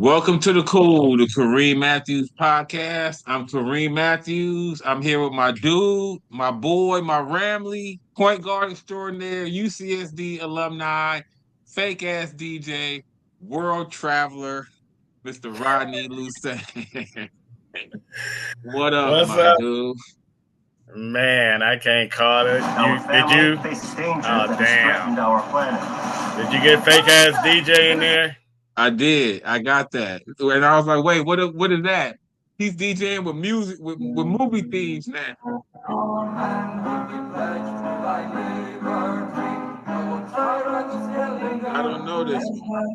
Welcome to the Kool, the Kareem Matthews podcast. I'm Kareem Matthews. I'm here with my dude, my boy, my Ramley, point guard extraordinaire, UCSD alumni, fake ass DJ, world traveler, Mr. Rodney Lusian. What up, What's my up? dude? Man, I can't call it. Did you? Oh damn! Did you get fake ass DJ in there? I did. I got that. And I was like, wait, what is that? He's DJing with music with movie themes now. I don't know this one.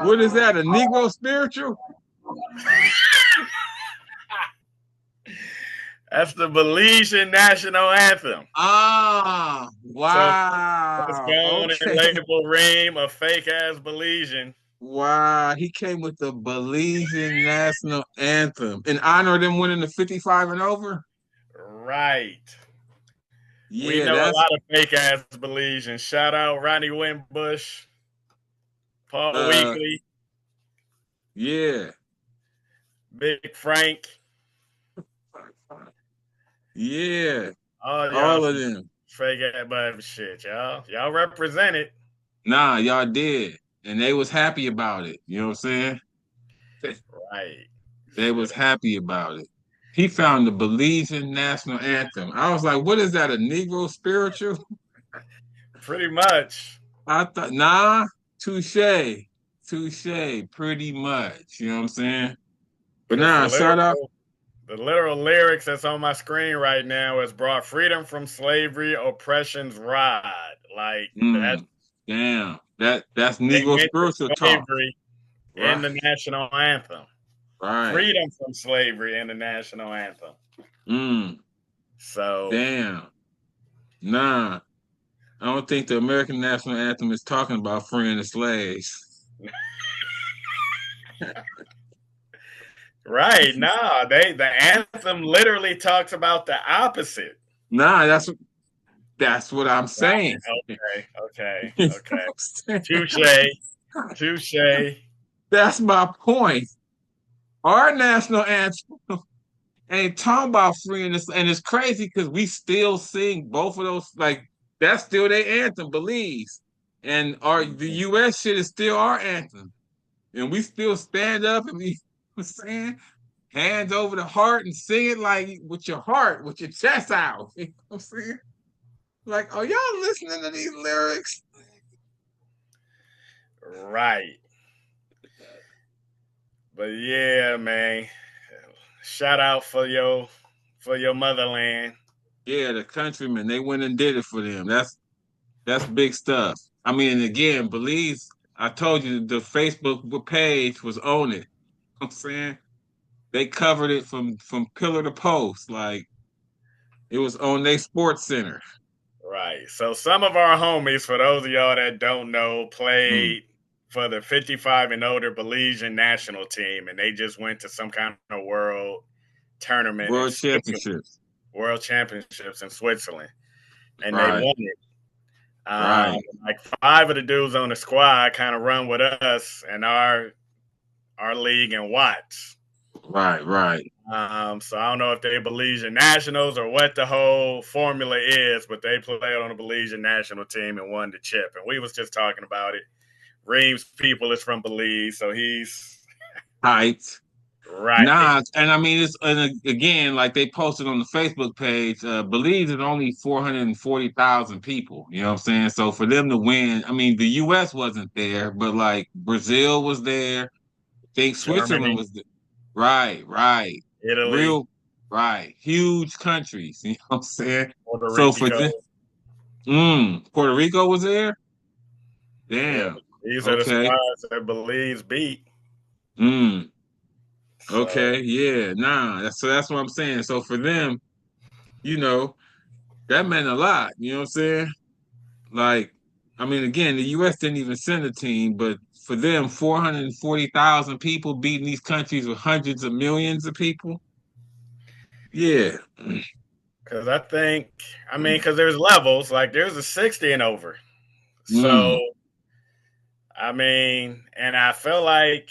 What is that? A Negro spiritual? That's the Belizean national anthem. Ah, So let's wow. go on and Okay. label Reem a fake ass Belizean. Wow. He came with the Belizean national anthem in honor of them winning the 55 and over. Right. We Yeah, know a that's lot of fake ass Belizeans. Shout out Ronnie Winbush, Paul uh Weekly, yeah. Big Frank. Yeah. All y'all All of some them. fake ass but shit, y'all. Y'all represent it. Nah, y'all did. And they was happy about it. You know what I'm saying? Right. They was happy about it. He found the Belizean national anthem. I was like, what is that? A Negro spiritual? Pretty much. I thought, nah, touche, pretty much. You know what I'm saying? But Because nah, shout out. the literal lyrics that's on my screen right now is brought freedom from slavery, oppression's rod. Like that Damn, that's they Negro mentioned spiritual talk. slavery in Right, the national anthem. right. Freedom from slavery in the national anthem. Mm, So damn. Nah, I don't think the American national anthem is talking about freeing the slaves. right, nah, the anthem literally talks about the opposite. Nah, that's what I'm saying. Right. Okay. You know Okay. what I'm Touche. saying? Touche. That's my point. Our national anthem ain't talking about freeing this, and it's crazy because we still sing both of those. Like that's still their anthem, Belize, and the U.S. shit is still our anthem, and we still stand up and we saying hands over the heart and sing it like with your heart, with your chest out. You know what I'm saying? Like, are y'all listening to these lyrics? Right. But yeah, man. Shout out for your motherland. Yeah, the countrymen, they went and did it for them. That's big stuff. I mean, again, Belize, I told you the Facebook page was on it. I'm saying they covered it from pillar to post, like it was on their sports center. Right. So some of our homies, for those of y'all that don't know, Mm. played for the 55 and older Belizean national team, and they just went to some kind of world tournament in World Switzerland, championships. world championships in Switzerland, and they Right, won it. right, Like five of the dudes on the squad kind of run with us and our league and Watts. right. So I don't know if they Belizean nationals or what the whole formula is, but they played on the Belizean national team and won the chip. And we was just talking about it. Reem's people is from Belize, so he's Height. right. Nah, and I mean it's and again, like they posted on the Facebook page, Belize is only 440,000 people. You know what I'm saying? So for them to win, I mean the US wasn't there, but like Brazil was there. I think Switzerland Germany, was there. Right. Italy, Real right. Huge countries. You know what I'm saying? Puerto So for Rico. them, Puerto Rico was there? Yeah, Damn. these are the Okay. squads that Belize beat. Mm. So Okay. Yeah. Nah. That's what I'm saying. So for them, you know, that meant a lot. You know what I'm saying? Like, I mean, again, the U.S. didn't even send a team, but for them, 440,000 people beating these countries with hundreds of millions of people. Yeah. Because because there's levels. Like there's a 60 and over. So, Mm, and I feel like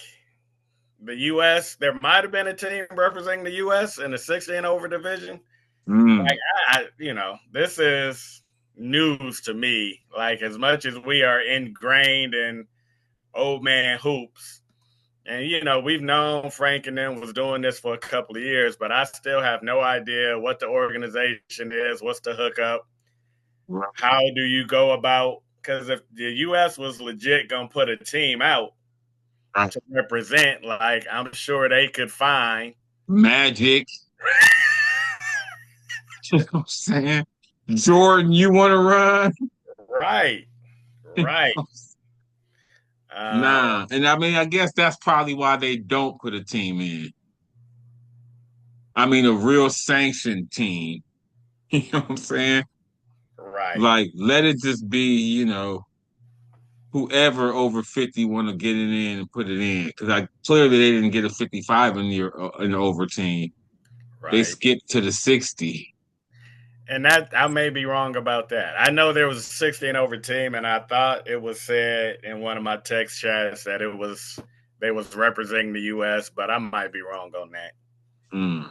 the U.S. there might have been a team representing the U.S. in the 60 and over division. mm. Like this is news to me. Like as much as we are ingrained in old man hoops, and we've known Frank and them was doing this for a couple of years, but I still have no idea what the organization is, what's the hookup, Right. how do you go about? Because if the U.S. was legit gonna put a team out Right. to represent, like I'm sure they could find. Magic. You know what I'm saying? Jordan, you want to run? Right, right. Uh, Nah. And I guess that's probably why they don't put a team in. A real sanctioned team. You know what I'm saying? right. Like, let it just be, whoever over 50 want to get it in and put it in. Because clearly they didn't get a 55 in the over team. They Right. skipped to the 60. And that I may be wrong about that. I know there was a 60 and over team, and I thought it was said in one of my text chats that they was representing the U.S., but I might be wrong on that. Mm.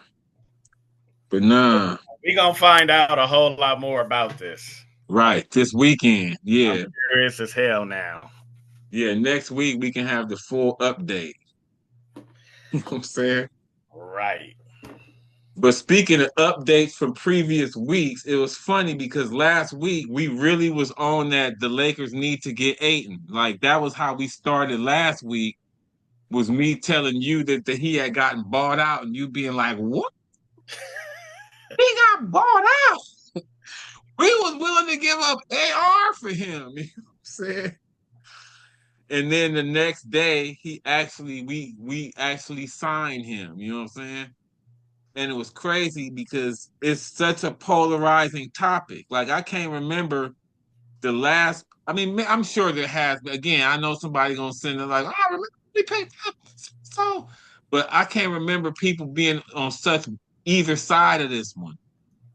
But nah. We're gonna find out a whole lot more about this. Like Right. This weekend. I'm Yeah. curious as hell now. Yeah. Next week we can have the full update. You know what I'm saying? Right. But speaking of updates from previous weeks, it was funny because last week we really was on that the Lakers need to get Ayton. Like that was how we started last week, was me telling you that he had gotten bought out and you being like, what? He got bought out. We was willing to give up AR for him. You know what I'm saying? And then the next day we actually signed him. You know what I'm saying? And it was crazy because it's such a polarizing topic. Like I can't remember the last. I'm sure there has, but again, I know somebody gonna send it like, "Oh, remember we paid that so," but I can't remember people being on such either side of this one.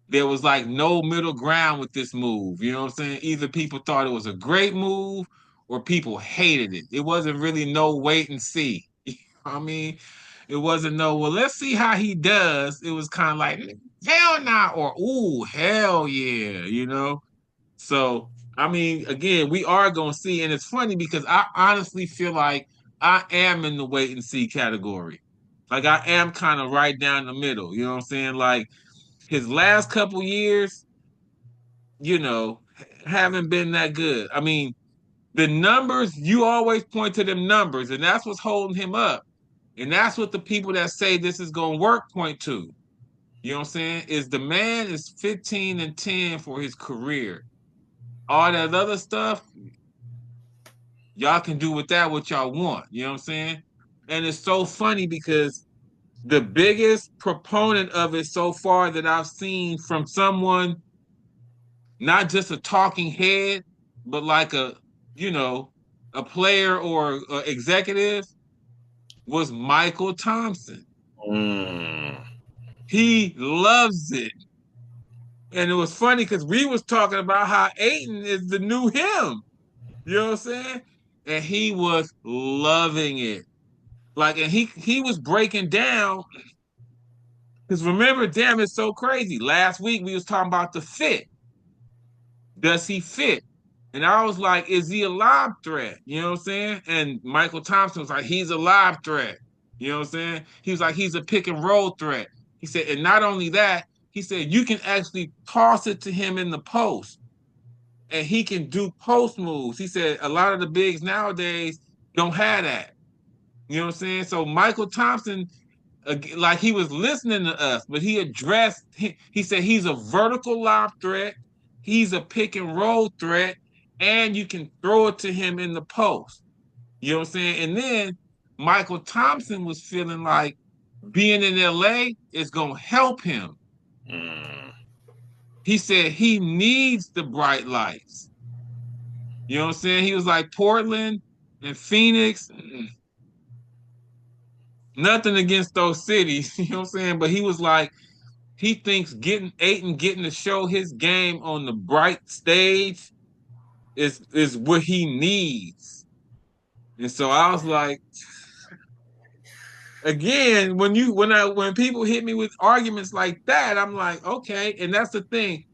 There was like no middle ground with this move. You know what I'm saying? Either people thought it was a great move or people hated it. It wasn't really no wait and see. I mean, it wasn't no, well, let's see how he does. It was kind of like, hell nah, or ooh, hell yeah, you know? So, again, we are going to see. And it's funny because I honestly feel like I am in the wait and see category. Like, I am kind of right down the middle. You know what I'm saying? Like, his last couple years, you know, haven't been that good. The numbers, you always point to them numbers, and that's what's holding him up. And that's what the people that say this is going to work point to. You know what I'm saying? Is the man is 15 and 10 for his career. All that other stuff, y'all can do with that what y'all want. You know what I'm saying? And it's so funny because the biggest proponent of it so far that I've seen from someone, not just a talking head, but like you know, a player or a executive, was Michael Thompson. Mm. He loves it. And it was funny because we was talking about how Ayton is the new him. You know what I'm saying? And he was loving it. Like, and he was breaking down because remember, damn, it's so crazy. Last week we was talking about the fit. Does he fit? And I was like, is he a lob threat? You know what I'm saying? And Michael Thompson was like, he's a lob threat. You know what I'm saying? He was like, he's a pick and roll threat. He said, and not only that, he said, you can actually toss it to him in the post and he can do post moves. He said, a lot of the bigs nowadays don't have that. You know what I'm saying? So Michael Thompson, like he was listening to us, but he addressed, he said he's a vertical lob threat, he's a pick and roll threat, and you can throw it to him in the post. You know what I'm saying? And then Michael Thompson was feeling like being in LA is going to help him. Mm. He said he needs the bright lights. You know what I'm saying? He was like Portland and Phoenix. Nothing against those cities, you know what I'm saying? But he was like, he thinks getting to show his game on the bright stage is what he needs. And so I was like, again, when people hit me with arguments like that, I'm like, okay. And that's the thing.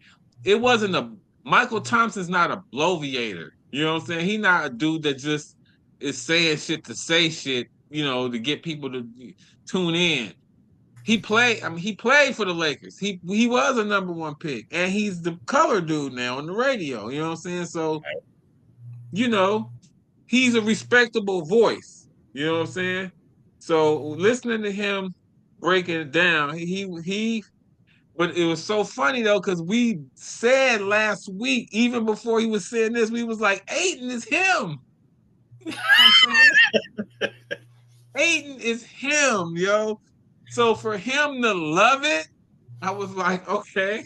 It wasn't a Michael Thompson's not a bloviator. You know what I'm saying? He's not a dude that just is saying shit to say shit, to get people to tune in. He played for the Lakers. He was a number one pick. And he's the color dude now on the radio. You know what I'm saying? So, you know, he's a respectable voice. You know what I'm saying? So listening to him breaking it down, but it was so funny though, because we said last week, even before he was saying this, we was like, Ayton is him. You know what I'm saying? Ayton is him, yo. So for him to love it, I was like, okay.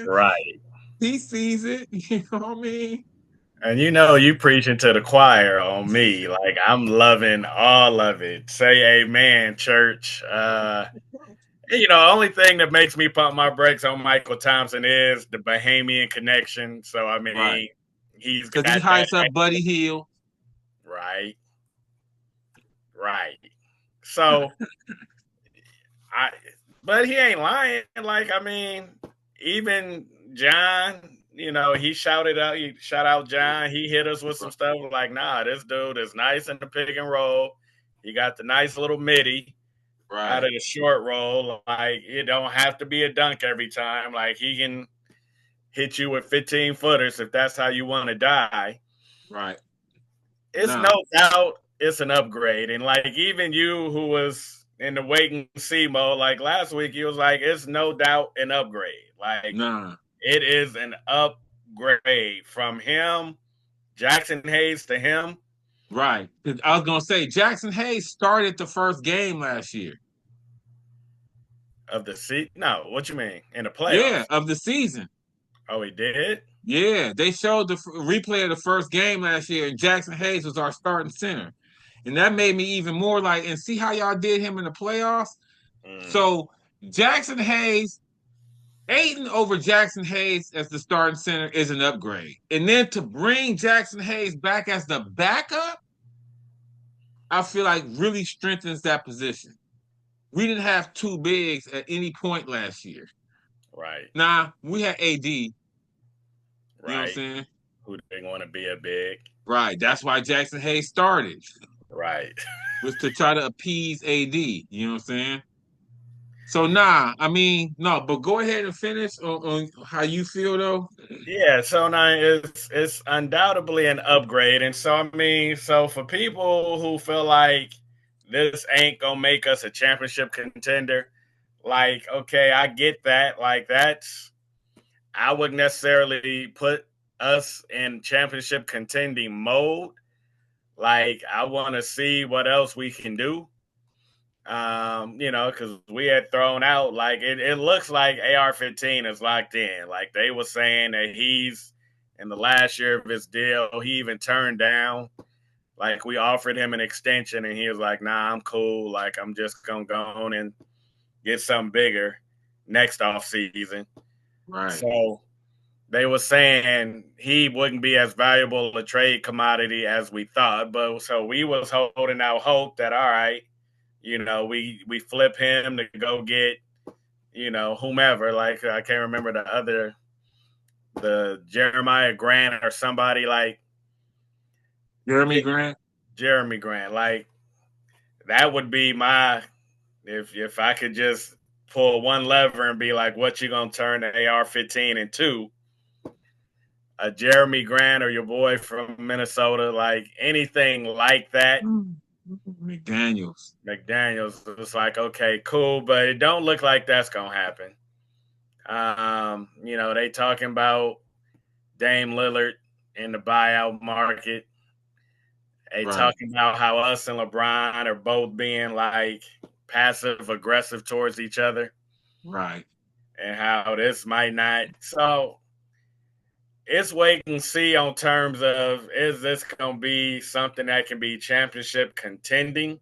Right. He sees it, you know what I mean? And you preaching to the choir on me. Like, I'm loving all of it. Say amen, church. Only thing that makes me pump my brakes on Michael Thompson is the Bahamian connection. So, I Right. mean, he's Because he got that. hypes up Buddy Hield. Right. Right. So, but he ain't lying. Like, I mean, even John, he shouted out, shout out John. He hit us with some stuff like, nah, this dude is nice in the pick and roll. He got the nice little midi out of the short roll. Like, it don't have to be a dunk every time. Like, he can hit you with 15 footers if that's how you want to die. Right. It's no doubt it's an upgrade. And like, even you who was in the wait and see mode, like last week, you was like, it's no doubt an upgrade. Like, it is an upgrade from him, Jackson Hayes, to him. Right. I was going to say, Jackson Hayes started the first game last year. Of the season? No, what you mean? In the playoffs? Yeah, of the season. Oh, he did? Yeah, they showed the replay of the first game last year, and Jackson Hayes was our starting center. And that made me even more like, and see how y'all did him in the playoffs? So Jackson Hayes, Ayton over Jackson Hayes as the starting center is an upgrade. And then to bring Jackson Hayes back as the backup, I feel like really strengthens that position. We didn't have two bigs at any point last year. Right. Nah, we had AD. Right. You know what I'm saying? Who didn't want to be a big. Right. That's why Jackson Hayes started. Right. Was to try to appease AD. You know what I'm saying? So no, but go ahead and finish on how you feel though. Yeah, so now it's undoubtedly an upgrade. And so so for people who feel like this ain't gonna make us a championship contender, like, okay, I get that. Like, I wouldn't necessarily put us in championship contending mode. Like, I want to see what else we can do. Because we had thrown out, like, it looks like AR-15 is locked in. Like, they were saying that he's in the last year of his deal. He even turned down. Like, we offered him an extension, and he was like, nah, I'm cool. Like, I'm just going to go on and get something bigger next off season. Right. So they were saying he wouldn't be as valuable a trade commodity as we thought. But so we was holding out hope that, all right, we flip him to go get, whomever. Like, I can't remember the Jeremiah Grant or somebody like Jeremy Grant. Jeremy Grant. Like, that would be my, if I could just pull one lever and be like, what you gonna turn the AR-15 into? A Jeremy Grant or your boy from Minnesota, like anything like that. McDaniels. It's like, okay, cool, but it don't look like that's gonna happen. They talking about Dame Lillard in the buyout market. They talking about how us and LeBron are both being like passive aggressive towards each other. Right. And how this might not. So it's wait and see on terms of, is this going to be something that can be championship contending?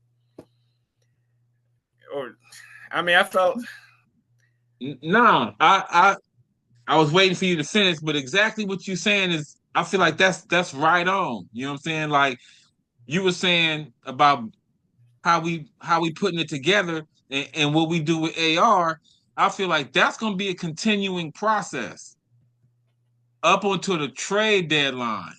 Or, I felt No, I was waiting for you to finish, but exactly what you're saying is, I feel like that's right on. You know what I'm saying? Like you were saying about how we putting it together and what we do with AR. I feel like that's going to be a continuing process up until the trade deadline.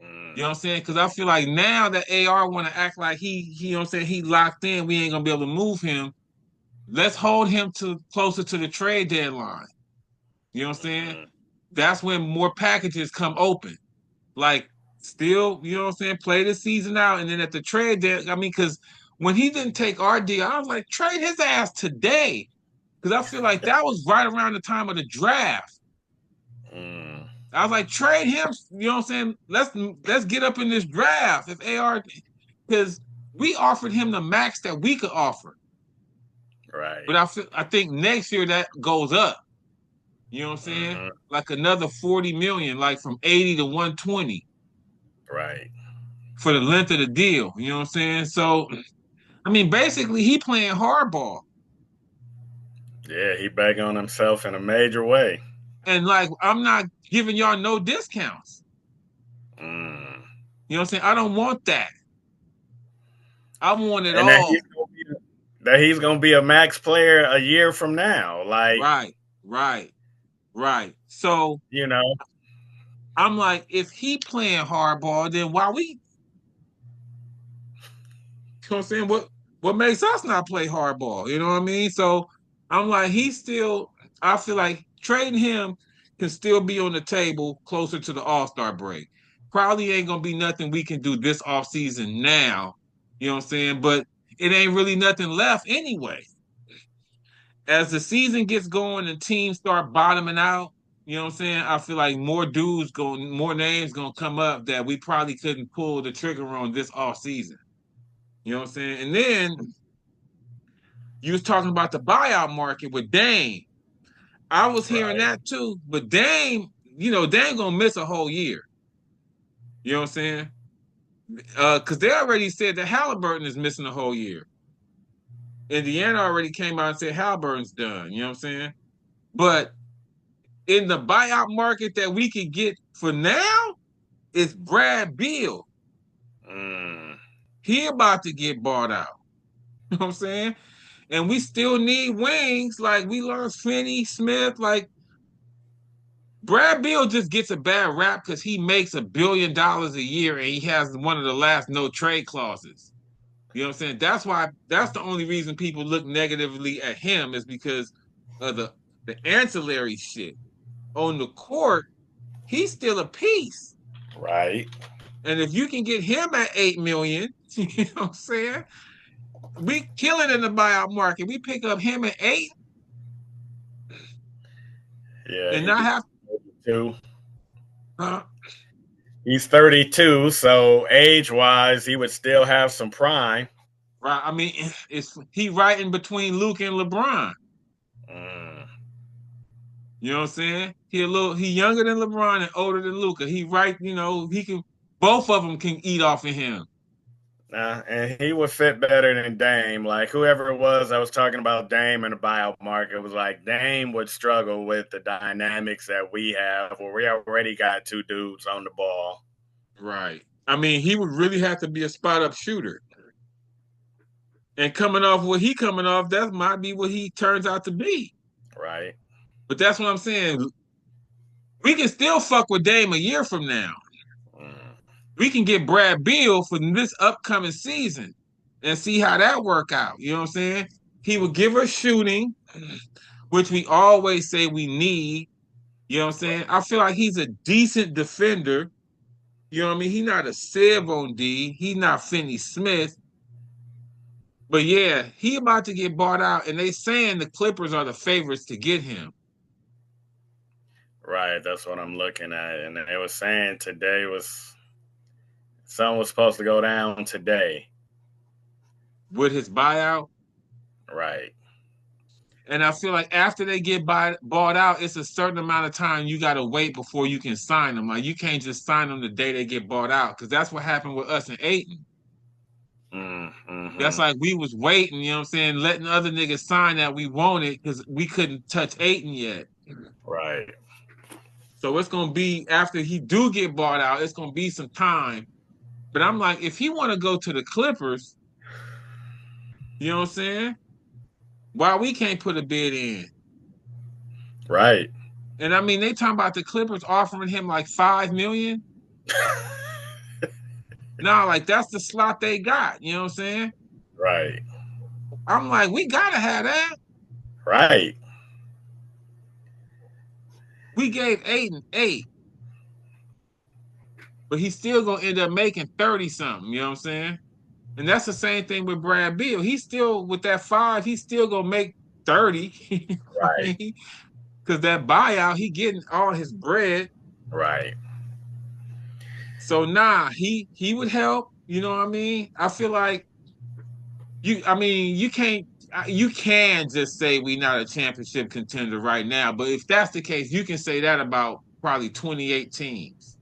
You know what I'm saying? Because I feel like now that AR want to act like you know what I'm saying, he locked in, we ain't gonna be able to move him. Let's hold him to closer to the trade deadline. You know what I'm saying? Mm-hmm. That's when more packages come open. Like, still, you know what I'm saying, play the season out, and then at the trade deadline, I mean, because when he didn't take our deal, I was like, trade his ass today. Because I feel like that was right around the time of the draft. Mm. I was like, trade him. You know what I'm saying? Let's get up in this draft. If AR, because we offered him the max that we could offer, Right. but I think next year that goes up. You know what I'm saying? Mm-hmm. Like another 40 million, like from 80 to 120 Right. for the length of the deal. You know what I'm saying? So, I mean, basically, he playing hardball, Yeah, he back on himself in a major way. and like I'm not giving y'all no discounts. Mm. You know what I'm saying? I don't want that. I want it And that all. he's gonna be a max player a year from now. Like, Right, right, right. So you know, I'm like, if he playing hardball, then why we? You know what I'm saying? What makes us not play hardball? You know what I mean? So I'm like, he's still. I feel like trading him can still be on the table closer to the All-Star break. Probably ain't gonna be nothing we can do this off season now. You know what I'm saying? But it ain't really nothing left anyway. As the season gets going and teams start bottoming out, you know what I'm saying? I feel like more names gonna come up that we probably couldn't pull the trigger on this off season. You know what I'm saying? And then you was talking about the buyout market with Dame. I was hearing right. that too, but Dame gonna miss a whole year. You know what I'm saying? Because they already said that Halliburton is missing a whole year. Indiana already came out and said Halliburton's done. You know what I'm saying? But in the buyout market that we could get for now, it's Brad Beal. Mm. He about to get bought out. You know what I'm saying? And we still need wings. Like we lost Finney Smith. Like Brad Beal just gets a bad rap because he makes $1 billion a year and he has one of the last no trade clauses. You know what I'm saying? That's the only reason people look negatively at him is because of the ancillary shit. On the court, he's still a piece. Right. And if you can get him at 8 million, you know what I'm saying? We kill it in the buyout market. We pick up him at 8 Yeah, and not have 32. uh, He's 32, so age wise, he would still have some prime. right. I mean, it's he right in between Luke and LeBron. Mm. You know what I'm saying? He younger than LeBron and older than Luca. He right, he can both of them can eat off of him. Nah, and he would fit better than Dame. Like whoever it was, I was talking about Dame in the buyout market was like Dame would struggle with the dynamics that we have, where we already got two dudes on the ball. Right. I mean, he would really have to be a spot up shooter. And coming off what he coming off, that might be what he turns out to be. Right. But that's what I'm saying. We can still fuck with Dame a year from now. Mm. We can get Brad Beal for this upcoming season and see how that work out. You know what I'm saying? He would give us shooting, which we always say we need. You know what I'm saying? I feel like he's a decent defender. You know what I mean? He's not a sieve on D. He's not Finney Smith. But yeah, he about to get bought out, and they saying the Clippers are the favorites to get him. Right. That's what I'm looking at. And they was saying today was something was supposed to go down today. With his buyout. Right. And I feel like after they get bought out, it's a certain amount of time you got to wait before you can sign them. Like you can't just sign them the day they get bought out because that's what happened with us and Ayton. That's Mm-hmm. like we was waiting, you know what I'm saying, letting other niggas sign that we wanted because we couldn't touch Ayton yet. Right. So it's gonna be after he do get bought out, it's gonna be some time. But I'm like, if he want to go to the Clippers, you know what I'm saying? Why we can't put a bid in? Right. And I mean, they talking about the Clippers offering him like 5 million. Nah, like that's the slot they got. You know what I'm saying? Right. I'm like, we gotta have that. Right. We gave Aiden 8, but he's still gonna end up making 30 something. You know what I'm saying? And that's the same thing with Brad Beal. He's still with that 5. He's still gonna make 30. I Right. mean, because that buyout, he getting all his bread. Right. So nah, he would help. You know what I mean? I feel like I mean, you can just say we not a championship contender right now, but if that's the case, you can say that about probably 28 teams.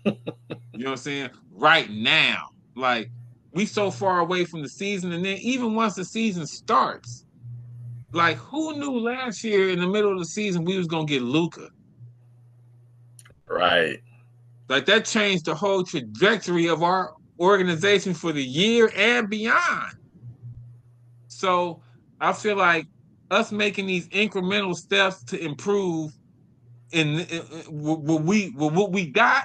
You know what I'm saying? Right now, like we so far away from the season, and then even once the season starts, like who knew last year in the middle of the season we was gonna get Luka? Right. Like that changed the whole trajectory of our organization for the year and beyond. So I feel like us making these incremental steps to improve in what we got,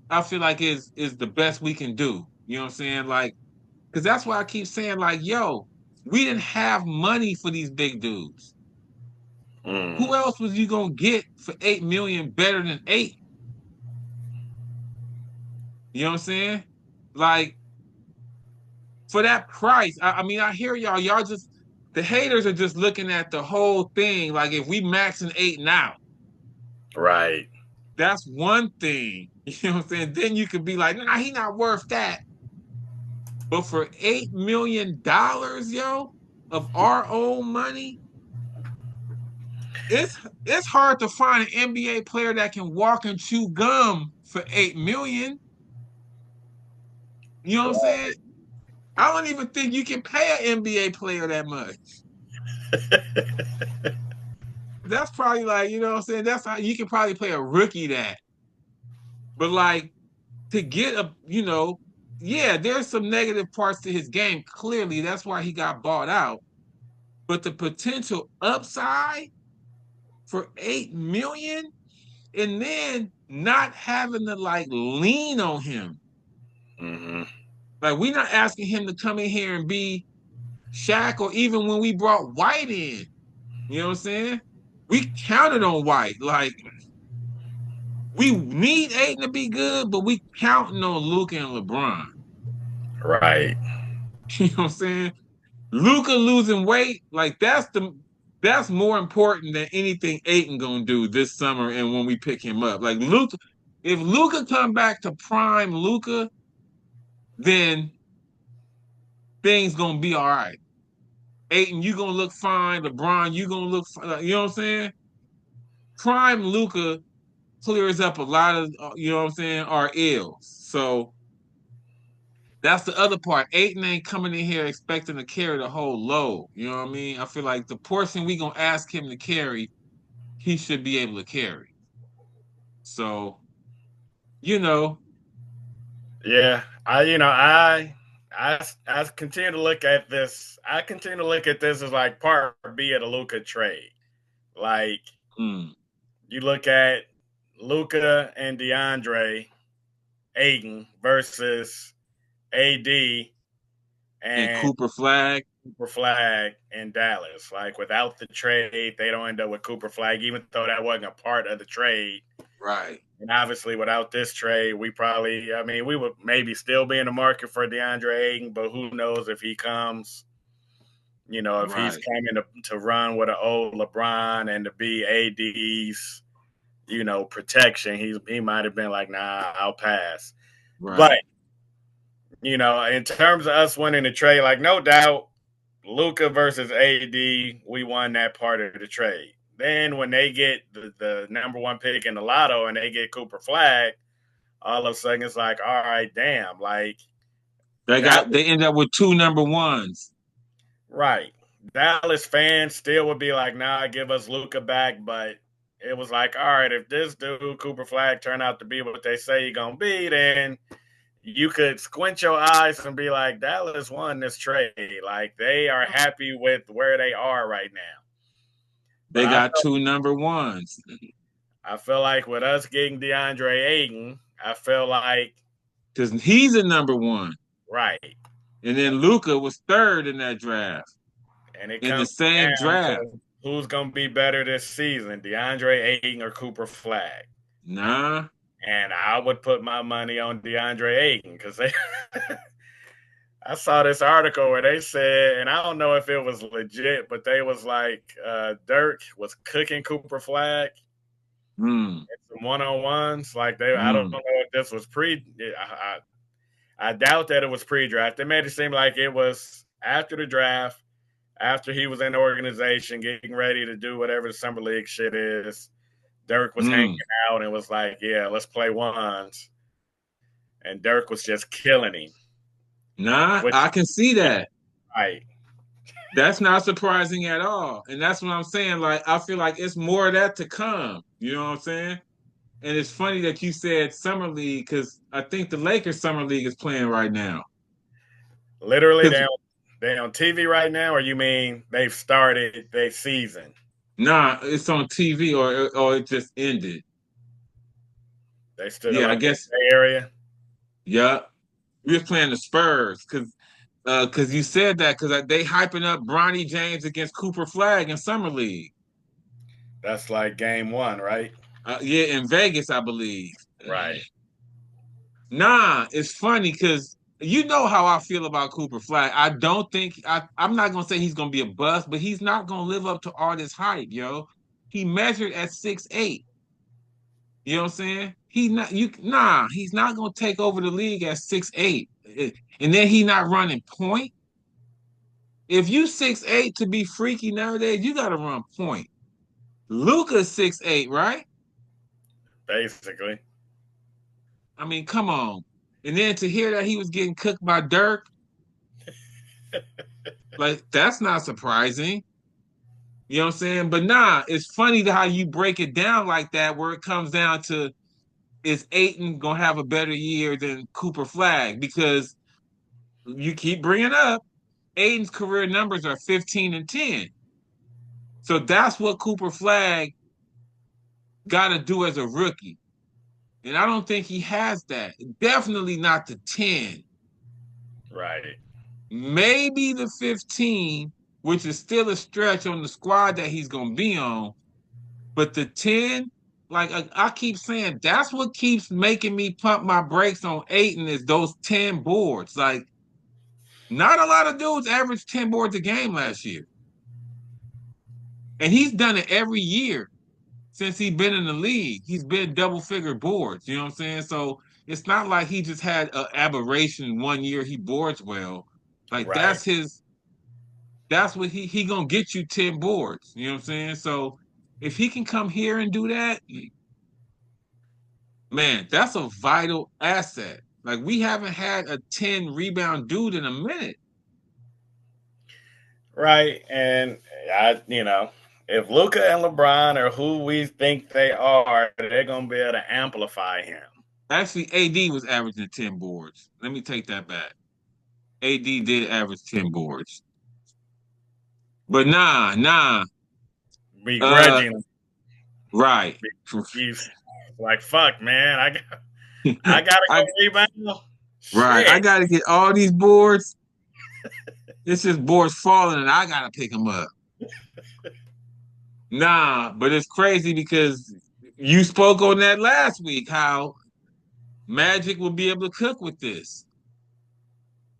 I feel like is the best we can do. You know what I'm saying? Like, because that's why I keep saying, like, yo, we didn't have money for these big dudes. Mm. Who else was you gonna get for 8 million better than 8? You know what I'm saying? Like for that price, I mean, I hear y'all just the haters are just looking at the whole thing. Like if we maxing 8 now, Right. that's one thing. You know what I'm saying? Then you could be like, nah, he not worth that. But for $8 million, yo, of our own money, it's hard to find an NBA player that can walk and chew gum for 8 million. You know what I'm saying? I don't even think you can pay an NBA player that much. That's probably like, you know what I'm saying? That's how you can probably play a rookie that. But like to get yeah, there's some negative parts to his game. Clearly, that's why he got bought out. But the potential upside for 8 million and then not having to like lean on him. Mm-hmm. Like we're not asking him to come in here and be Shaq or even when we brought White in. You know what I'm saying? We counted on White. Like we need Aiden to be good, but we counting on Luka and LeBron. Right. You know what I'm saying? Luka losing weight, like that's more important than anything Aiton gonna do this summer and when we pick him up. Like Luka, if Luka come back to prime Luka, then things gonna be all right. Aiton, you gonna look fine. LeBron, you gonna look fine. You know what I'm saying? Prime Luka clears up a lot of you know what I'm saying, our ills. So that's the other part. Aiton ain't coming in here expecting to carry the whole load. You know what I mean? I feel like the portion we gonna ask him to carry, he should be able to carry. So, you know, Yeah. I continue to look at this. I continue to look at this as like part B of the Luca trade. Like mm, you look at Luca and DeAndre Ayton versus AD and and Cooper Flag, Cooper Flag in Dallas. Like without the trade, they don't end up with Cooper Flag, even though that wasn't a part of the trade. right, And obviously, without this trade, we would maybe still be in the market for DeAndre Ayton, but who knows if he comes, if he's right, coming to run with an old LeBron and to be AD's, protection, he might have been like, nah, I'll pass. But, right, in terms of us winning the trade, like, no doubt, Luca versus AD, we won that part of the trade. Then when they get the number one pick in the lotto and they get Cooper Flag, all of a sudden it's like, all right, damn, like They end up with 2 number 1s. Right. Dallas fans still would be like, nah, give us Luka back. But it was like, all right, if this dude, Cooper Flag, turn out to be what they say he's going to be, then you could squint your eyes and be like, Dallas won this trade. Like, they are happy with where they are right now. But They got 2 number 1s. I feel like with us getting DeAndre Ayton, I feel like Because he's a number 1. right. And then Luka was third in that draft. And it In the comes same down draft. to who's going to be better this season, DeAndre Ayton or Cooper Flag. Nah. And I would put my money on DeAndre Ayton because they. I saw this article where they said, and I don't know if it was legit, but they was like Dirk was cooking Cooper Flag in some one-on-ones. Like I don't know if this was I doubt that it was pre-draft. They made it seem like it was after the draft, after he was in the organization, getting ready to do whatever the summer league shit is. Dirk was hanging out and was like, yeah, let's play ones. And Dirk was just killing him. Nah, I can see that. Right. That's not surprising at all. And that's what I'm saying. Like, I feel like it's more of that to come. You know what I'm saying? And it's funny that you said Summer League because I think the Lakers Summer League is playing right now. Literally, they on TV right now, or you mean they've started their season? Nah, it's on TV or it just ended. They still Yeah, in I guess. the area. Yeah, we were playing the Spurs because you said that because they hyping up Bronny James against Cooper Flag in Summer League. That's like game 1, right? Yeah, in Vegas, I believe. Right. Nah, it's funny because you know how I feel about Cooper Flag. I don't think I'm not gonna say he's gonna be a bust, but he's not gonna live up to all this hype, yo. He measured at 6'8". You know what I'm saying? He's not gonna take over the league at 6'8". And then he not running point. If you 6'8" to be freaky nowadays, you gotta run point. Luka's 6'8", right? Basically. I mean, come on. And then to hear that he was getting cooked by Dirk, like that's not surprising. You know what I'm saying? But nah, it's funny how you break it down like that, where it comes down to is Ayton gonna have a better year than Cooper Flag? Because you keep bringing up Ayton's career numbers are 15 and 10. So that's what Cooper Flag got to do as a rookie. And I don't think he has that. Definitely not the 10. Right. Maybe the 15, which is still a stretch on the squad that he's going to be on. But the 10, like I keep saying, that's what keeps making me pump my brakes on Ayton is those 10 boards. Like, not a lot of dudes averaged 10 boards a game last year. And he's done it every year since he's been in the league. He's been double-figure boards. You know what I'm saying? So it's not like he just had an aberration one year he boards well. Like right. that's what he gonna get you 10 boards. You know what I'm saying? So if he can come here and do that, man, that's a vital asset. Like we haven't had a 10 rebound dude in a minute. Right. And if Luka and LeBron are who we think they are, they're gonna be able to amplify him. Actually, AD was averaging 10 boards. Let me take that back. AD did average 10 boards. But nah. Begrudgingly. Right. He's like, fuck, man. I gotta go rebound. Right. I gotta get all these boards. It's just boards falling and I gotta pick them up. Nah, but it's crazy because you spoke on that last week, how Magic will be able to cook with this.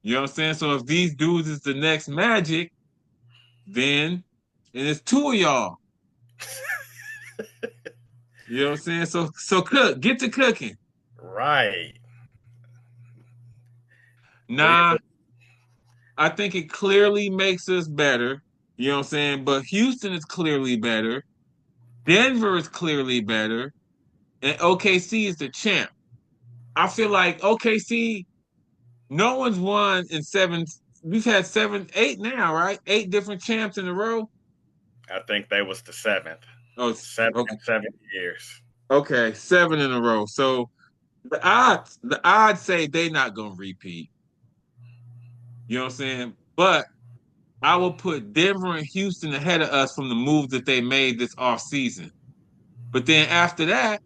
You know what I'm saying? So if these dudes is the next Magic, then and it's 2 of y'all. You know what I'm saying? So cook, get to cooking. Right. Nah, I think it clearly makes us better. You know what I'm saying? But Houston is clearly better. Denver is clearly better. And OKC is the champ. I feel like OKC No one's won in 7. We've had 7, 8 now, right? 8 different champs in a row. I think they was the seventh. Oh, Seven okay. in 7 years. Okay, 7 in a row. So the odds say they not gonna repeat. You know what I'm saying? But I will put Denver and Houston ahead of us from the moves that they made this offseason. But then after that,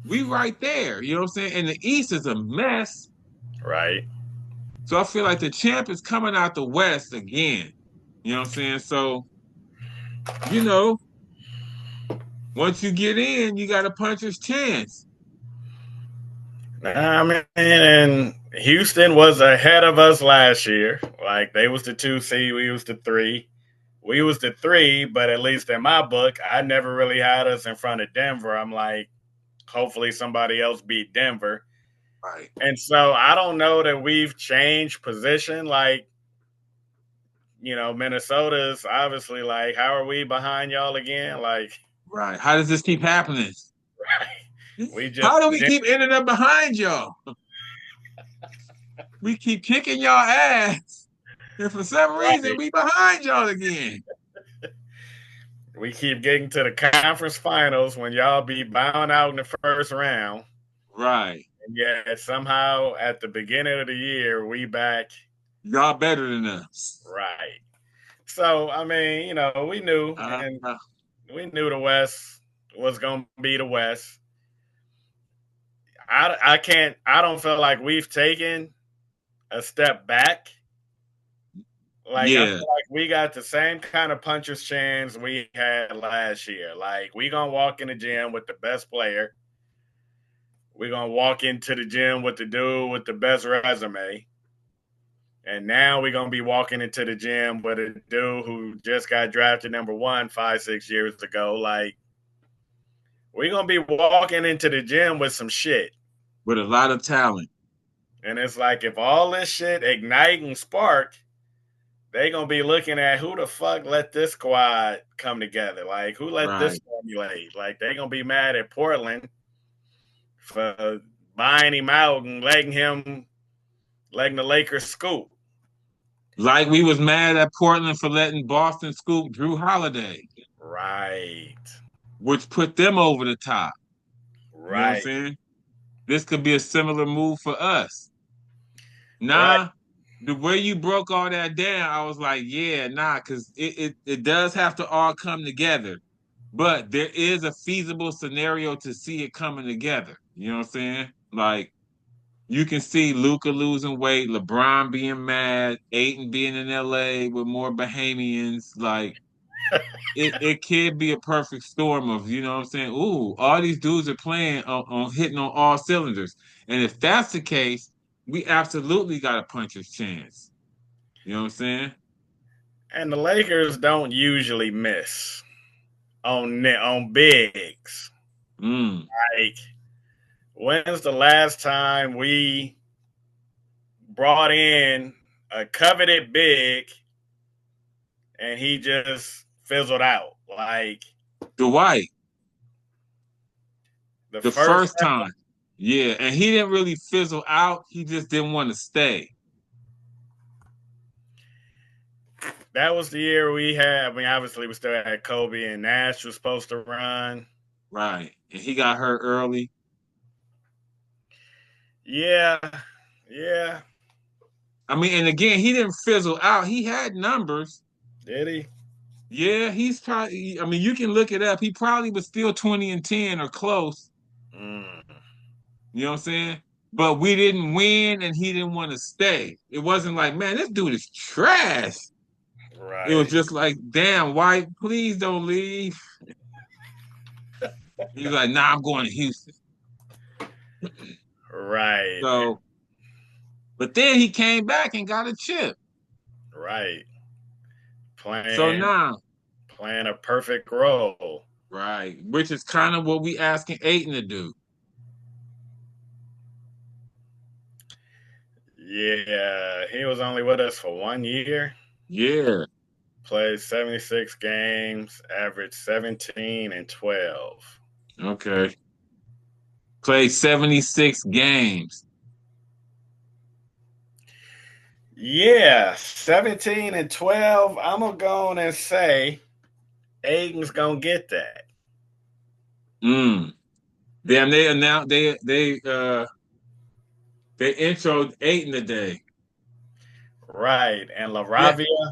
we right there. You know what I'm saying? And the East is a mess. Right. So I feel like the champ is coming out the West again. You know what I'm saying? So, you know, once you get in, you got a puncher's chance. I mean, and Houston was ahead of us last year. Like they was the 2 seed, we was the 3. We was the 3, but at least in my book, I never really had us in front of Denver. I'm like, hopefully somebody else beat Denver. Right. And so I don't know that we've changed position. Like, Minnesota's obviously like, how are we behind y'all again? Like, Right. How does this keep happening? right. We just How do we keep ending up behind y'all? We keep kicking y'all ass. And for some reason, right. we behind y'all again. We keep getting to the conference finals when y'all be bowing out in the first round. Right. And yet somehow at the beginning of the year, we back. Y'all better than us. Right. So, I mean, we knew, Uh, and we knew the West was going to be the West. I don't feel like we've taken a step back. Like, I yeah. feel like we got the same kind of puncher's chance we had last year. Like, we going to walk in the gym with the best player. We're going to walk into the gym with the dude with the best resume. And now we're going to be walking into the gym with a dude who just got drafted number 1 5-6 years ago. Like, we're going to be walking into the gym with some shit. With a lot of talent. And it's like, if all this shit ignite and spark, they going to be looking at who the fuck let this squad come together. Like, who let this Right. formulate? Like, they going to be mad at Portland for buying him out and letting the Lakers scoop. Like we was mad at Portland for letting Boston scoop Drew Holiday. Right. Which put them over the top. You know what I'm Right. saying? This could be a similar move for us. Right. Nah, the way you broke all that down, I was like, yeah, nah, because it does have to all come together. But there is a feasible scenario to see it coming together. You know what I'm saying? Like, you can see Luka losing weight, LeBron being mad, Ayton being in LA with more Bahamians. Like, it could be a perfect storm of, you know what I'm saying? Ooh, all these dudes are playing on hitting on all cylinders. And if that's the case, we absolutely got a puncher's chance. You know what I'm saying? And the Lakers don't usually miss on bigs. Mm. Like, when's the last time we brought in a coveted big and he just fizzled out? Like Dwight, the the first first time. Yeah, and he didn't really fizzle out. He just didn't want to stay. that was the year we had. I mean, obviously we still had Kobe and Nash was supposed to run. Right. And he got hurt early. Yeah, yeah. I mean, and again, he didn't fizzle out. He had numbers. Did he? Yeah, he's probably, I mean, you can look it up. He probably was still 20 and 10 or close. Mm, You know what I'm saying? But we didn't win and he didn't want to stay. It wasn't like, man, this dude is trash. It was right. just like, damn, White, please don't leave. He was like, nah, I'm going to Houston. Right. So, but then he came back and got a chip. Right. So Playing now, playing a perfect role. right, which is kind of what we asking Aiton to do. Yeah, he was only with us for 1 year. Yeah. Played 76 games, averaged 17 and 12. Okay. Played 76 games. Yeah, 17 and 12. I'm gonna go on and say Aiden's gonna get that. Mm. Damn, they announced they introed Ayton today. Right. And Yeah. LaRavia,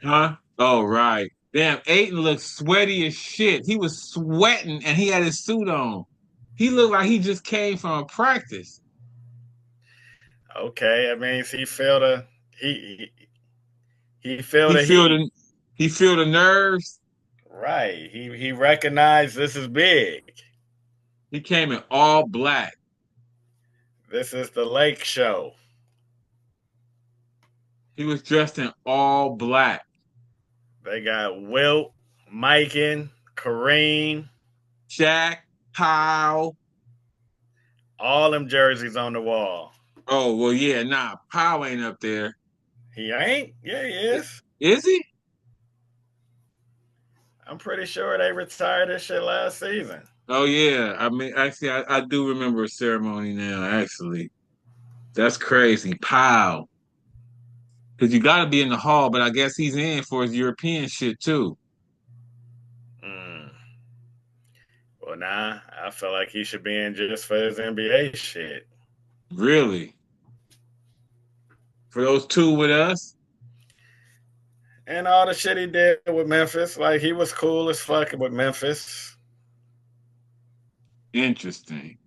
Huh? Oh, right. Damn, Ayton looked sweaty as shit. He was sweating and he had his suit on. He looked like he just came from a practice. okay, that means he he feel He the feel heat. the he feel the nerves. Right. He recognized this is big. He came in all black. This is the Lake Show. He was dressed in all black. They got Wilt, Mikan, Kareem, Shaq, Powell. all them jerseys on the wall. Oh, well, yeah, nah, Powell ain't up there. He ain't? Yeah, he is. Is he? I'm pretty sure they retired this shit last season. Oh, yeah. I mean, actually, I do remember a ceremony now, actually. That's crazy. Powell. Because you got to be in the hall, but I guess he's in for his European shit, too. Mm. Well, nah, I feel like he should be in just for his NBA shit. Really? For those two with us? And all the shit he did with Memphis, like he was cool as fuck with Memphis. Interesting.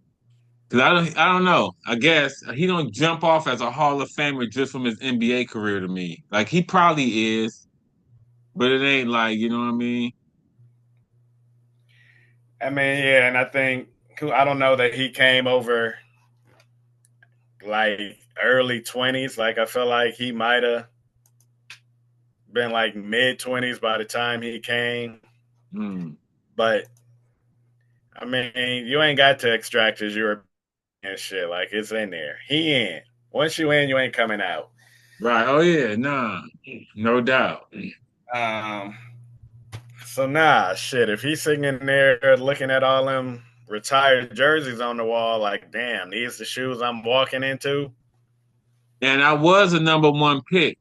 Because I don't know. I guess he don't jump off as a Hall of Famer just from his NBA career to me. Like, he probably is, but it ain't like, you know what I mean? I mean, yeah, and I think I don't know that he came over like early 20s. Like I feel like he might have been like mid 20s by the time he came. Hmm. But I mean, you ain't got to extract his European shit. Like it's in there. He in. Once you in, you ain't coming out. Right. Oh yeah, nah. No doubt. Um, so nah, shit. If he's sitting in there looking at all them retired jerseys on the wall, like, damn, these the shoes I'm walking into. And I was a number one pick.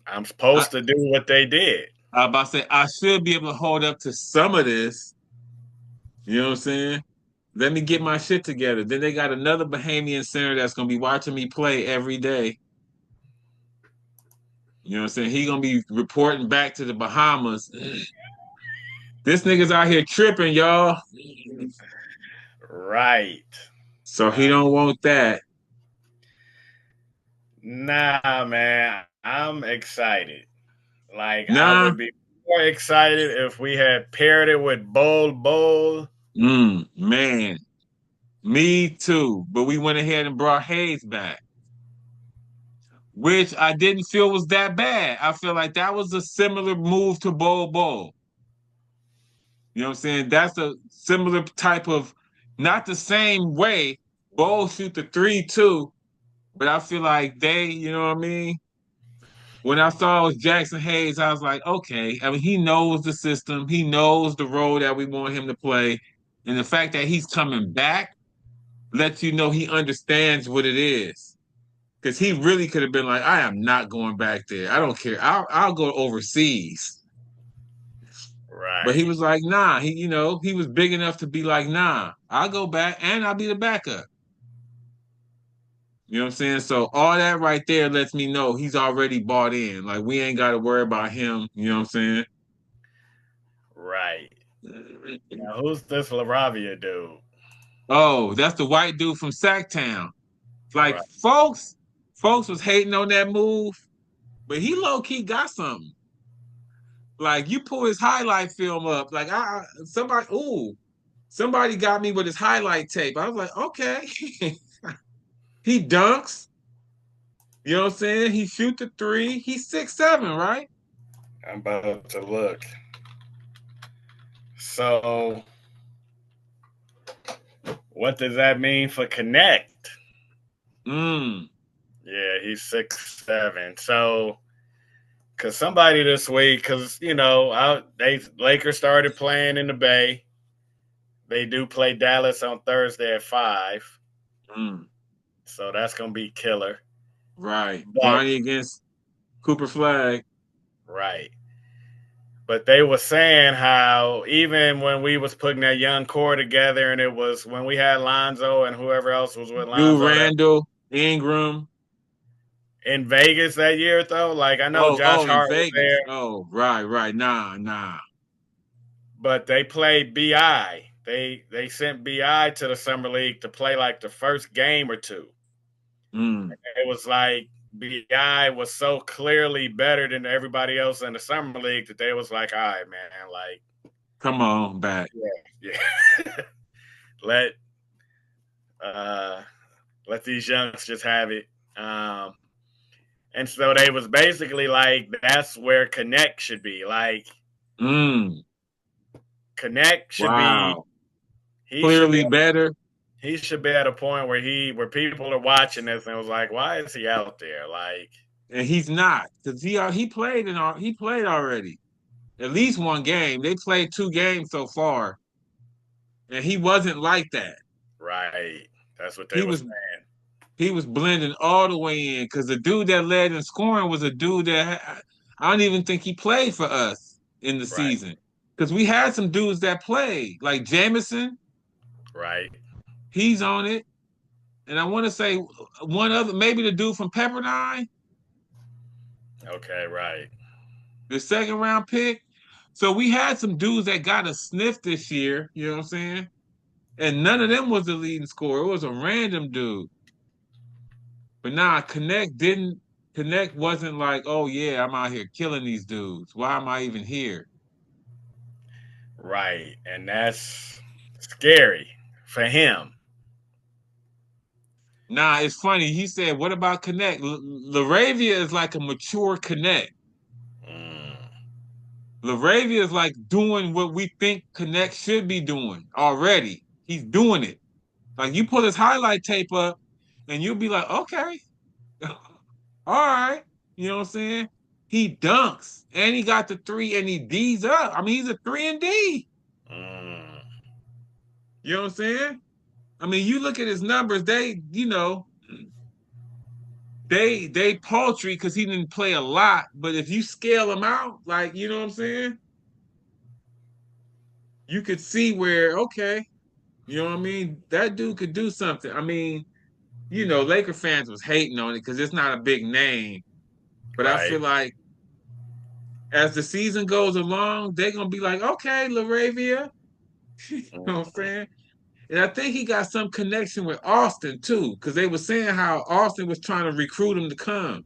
I'm I, supposed to do what they did. I about to say I should be able to hold up to some of this. You know what I'm saying? Let me get my shit together. Then they got another Bahamian center that's gonna be watching me play every day. You know what I'm saying? He gonna be reporting back to the Bahamas. This nigga's out here tripping, y'all. Right. So he don't want that. Nah, man. I'm excited. Like I Nah. would be more excited if we had paired it with Bowl. Man. Me too. But we went ahead and brought Hayes back, which I didn't feel was that bad. I feel like that was a similar move to Bol. You know what I'm saying? That's a similar type of, not the same way. Bol shoot the three too, but I feel like they, you know what I mean? When I saw it was Jackson Hayes, I was like, okay. I mean, he knows the system. He knows the role that we want him to play. And the fact that he's coming back lets you know he understands what it is. Because he really could have been like, I am not going back there. I don't care. I'll go overseas. But he Right. was like, nah. He was big enough to be like, nah, I'll go back and I'll be the backup. You know what I'm saying? So all that right there lets me know he's already bought in. Like we ain't got to worry about him. You know what I'm Right. saying? Now who's this LaRavia dude? Oh, that's the white dude from Sacktown. Like Right. folks was hating on that move, but he low key got something. Like you pull his highlight film up, like somebody got me with his highlight tape. I was like, okay, he dunks. You know what I'm saying? He shoot the three. He's 6'7", right? I'm about to look. So what does that mean for Connect? Mm. Yeah, he's 6'7". So because somebody this week, because they Lakers started playing in the Bay. They do play Dallas on Thursday at 5. Mm. So that's gonna be killer. Right. But Bronny against Cooper Flag. right. But they were saying how even when we was putting that young core together, and it was when we had Lonzo and whoever else was with Lou Lonzo that Randall, Ingram. in Vegas that year, though. Like I know Josh In Hart was Vegas. there, Oh, right. Nah. but they played Bi. They sent Bi to the summer league to play like the first game or two. Mm. It was like Bi was so clearly better than everybody else in the summer league that they was like, all right, man, like Come on back. yeah, let uh let these youngsters have it. Um, and so they was basically like, that's where Connect should be. Like Mm. Connect should be Wow. he should be Clearly better. he should be at a point where people are watching this and was like, why is he out there? Like, And he's not. Because he played already. At least one game. They played 2 games so far. And he wasn't like that. right. That's what they He were was saying. he was blending all the way in because the dude that led in scoring was a dude that I don't even think he played for us in the Right, season. Because we had some dudes that played, like Jamison, right. he's on it. And I want to say one other, maybe the dude from Pepperdine, Okay, right. the second round pick. So we had some dudes that got a sniff this year, you know what I'm saying? And none of them was the leading scorer. It was a random dude. But nah, Connect wasn't like, oh yeah, I'm out here killing these dudes. Why am I even here? Right. And that's scary for him. Nah, it's funny. He said, what about Connect? Laravia is like a mature Connect. Mm, Laravia is like doing what we think Connect should be doing already. He's doing it. Like you pull his highlight tape up and you'll be like, okay, all right. You know what I'm saying? He dunks and he got the three and he D's up. I mean, he's a 3 and D. mm. You know what I'm saying? I mean, you look at his numbers, they paltry because he didn't play a lot. But if you scale him out, like, you know what I'm saying? You could see where, okay, you know what I mean? That dude could do something. I mean, Laker fans was hating on it because it's not a big name. But I feel Right. like as the season goes along, they're gonna be like, okay, Laravia. You know what I'm Mm. saying? And I think he got some connection with Austin too, because they were saying how Austin was trying to recruit him to come.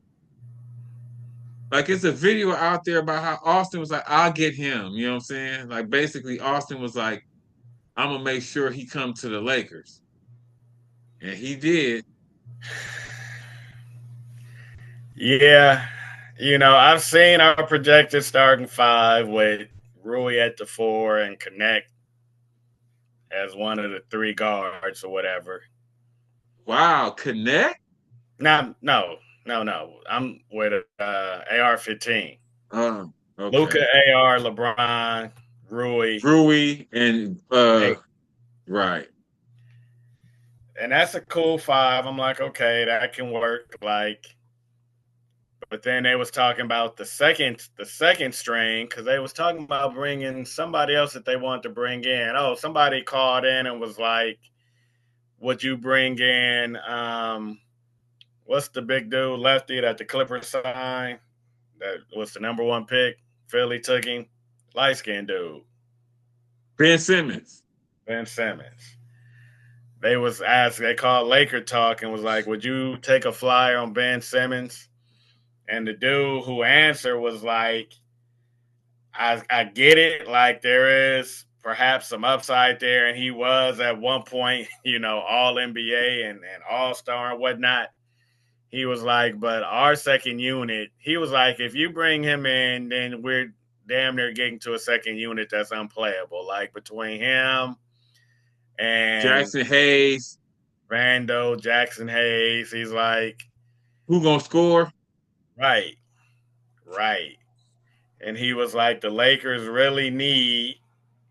Like it's a video out there about how Austin was like, I'll get him. You know what I'm saying? Like basically Austin was like, I'm gonna make sure he come to the Lakers. And he did. Yeah. I've seen our projected starting five with Rui at the four and Connect as one of the three guards or whatever. Wow, connect? No. I'm with AR-15. Oh, Luca, okay. AR, LeBron, Rui. Rui and Hey, right. and that's a cool five. I'm like, okay, that can work. Like, but then they was talking about the second string because they was talking about bringing somebody else that they wanted to bring in. Oh, somebody called in and was like, "Would you bring in what's the big dude lefty that the Clippers signed? That was the number one pick. Philly took him, light skinned dude, Ben Simmons. Ben Simmons." They was asked. They called Laker talk and was like, "Would you take a flyer on Ben Simmons?" And the dude who answered was like, I get it. Like there is perhaps some upside there, and he was at one point, all NBA and all star and whatnot. He was like, but our second unit, he was like, if you bring him in, then we're damn near getting to a second unit that's unplayable. Like between him and Jackson Hayes. Rando, Jackson Hayes, he's like, Who gonna score? right, right. And he was like, the Lakers really need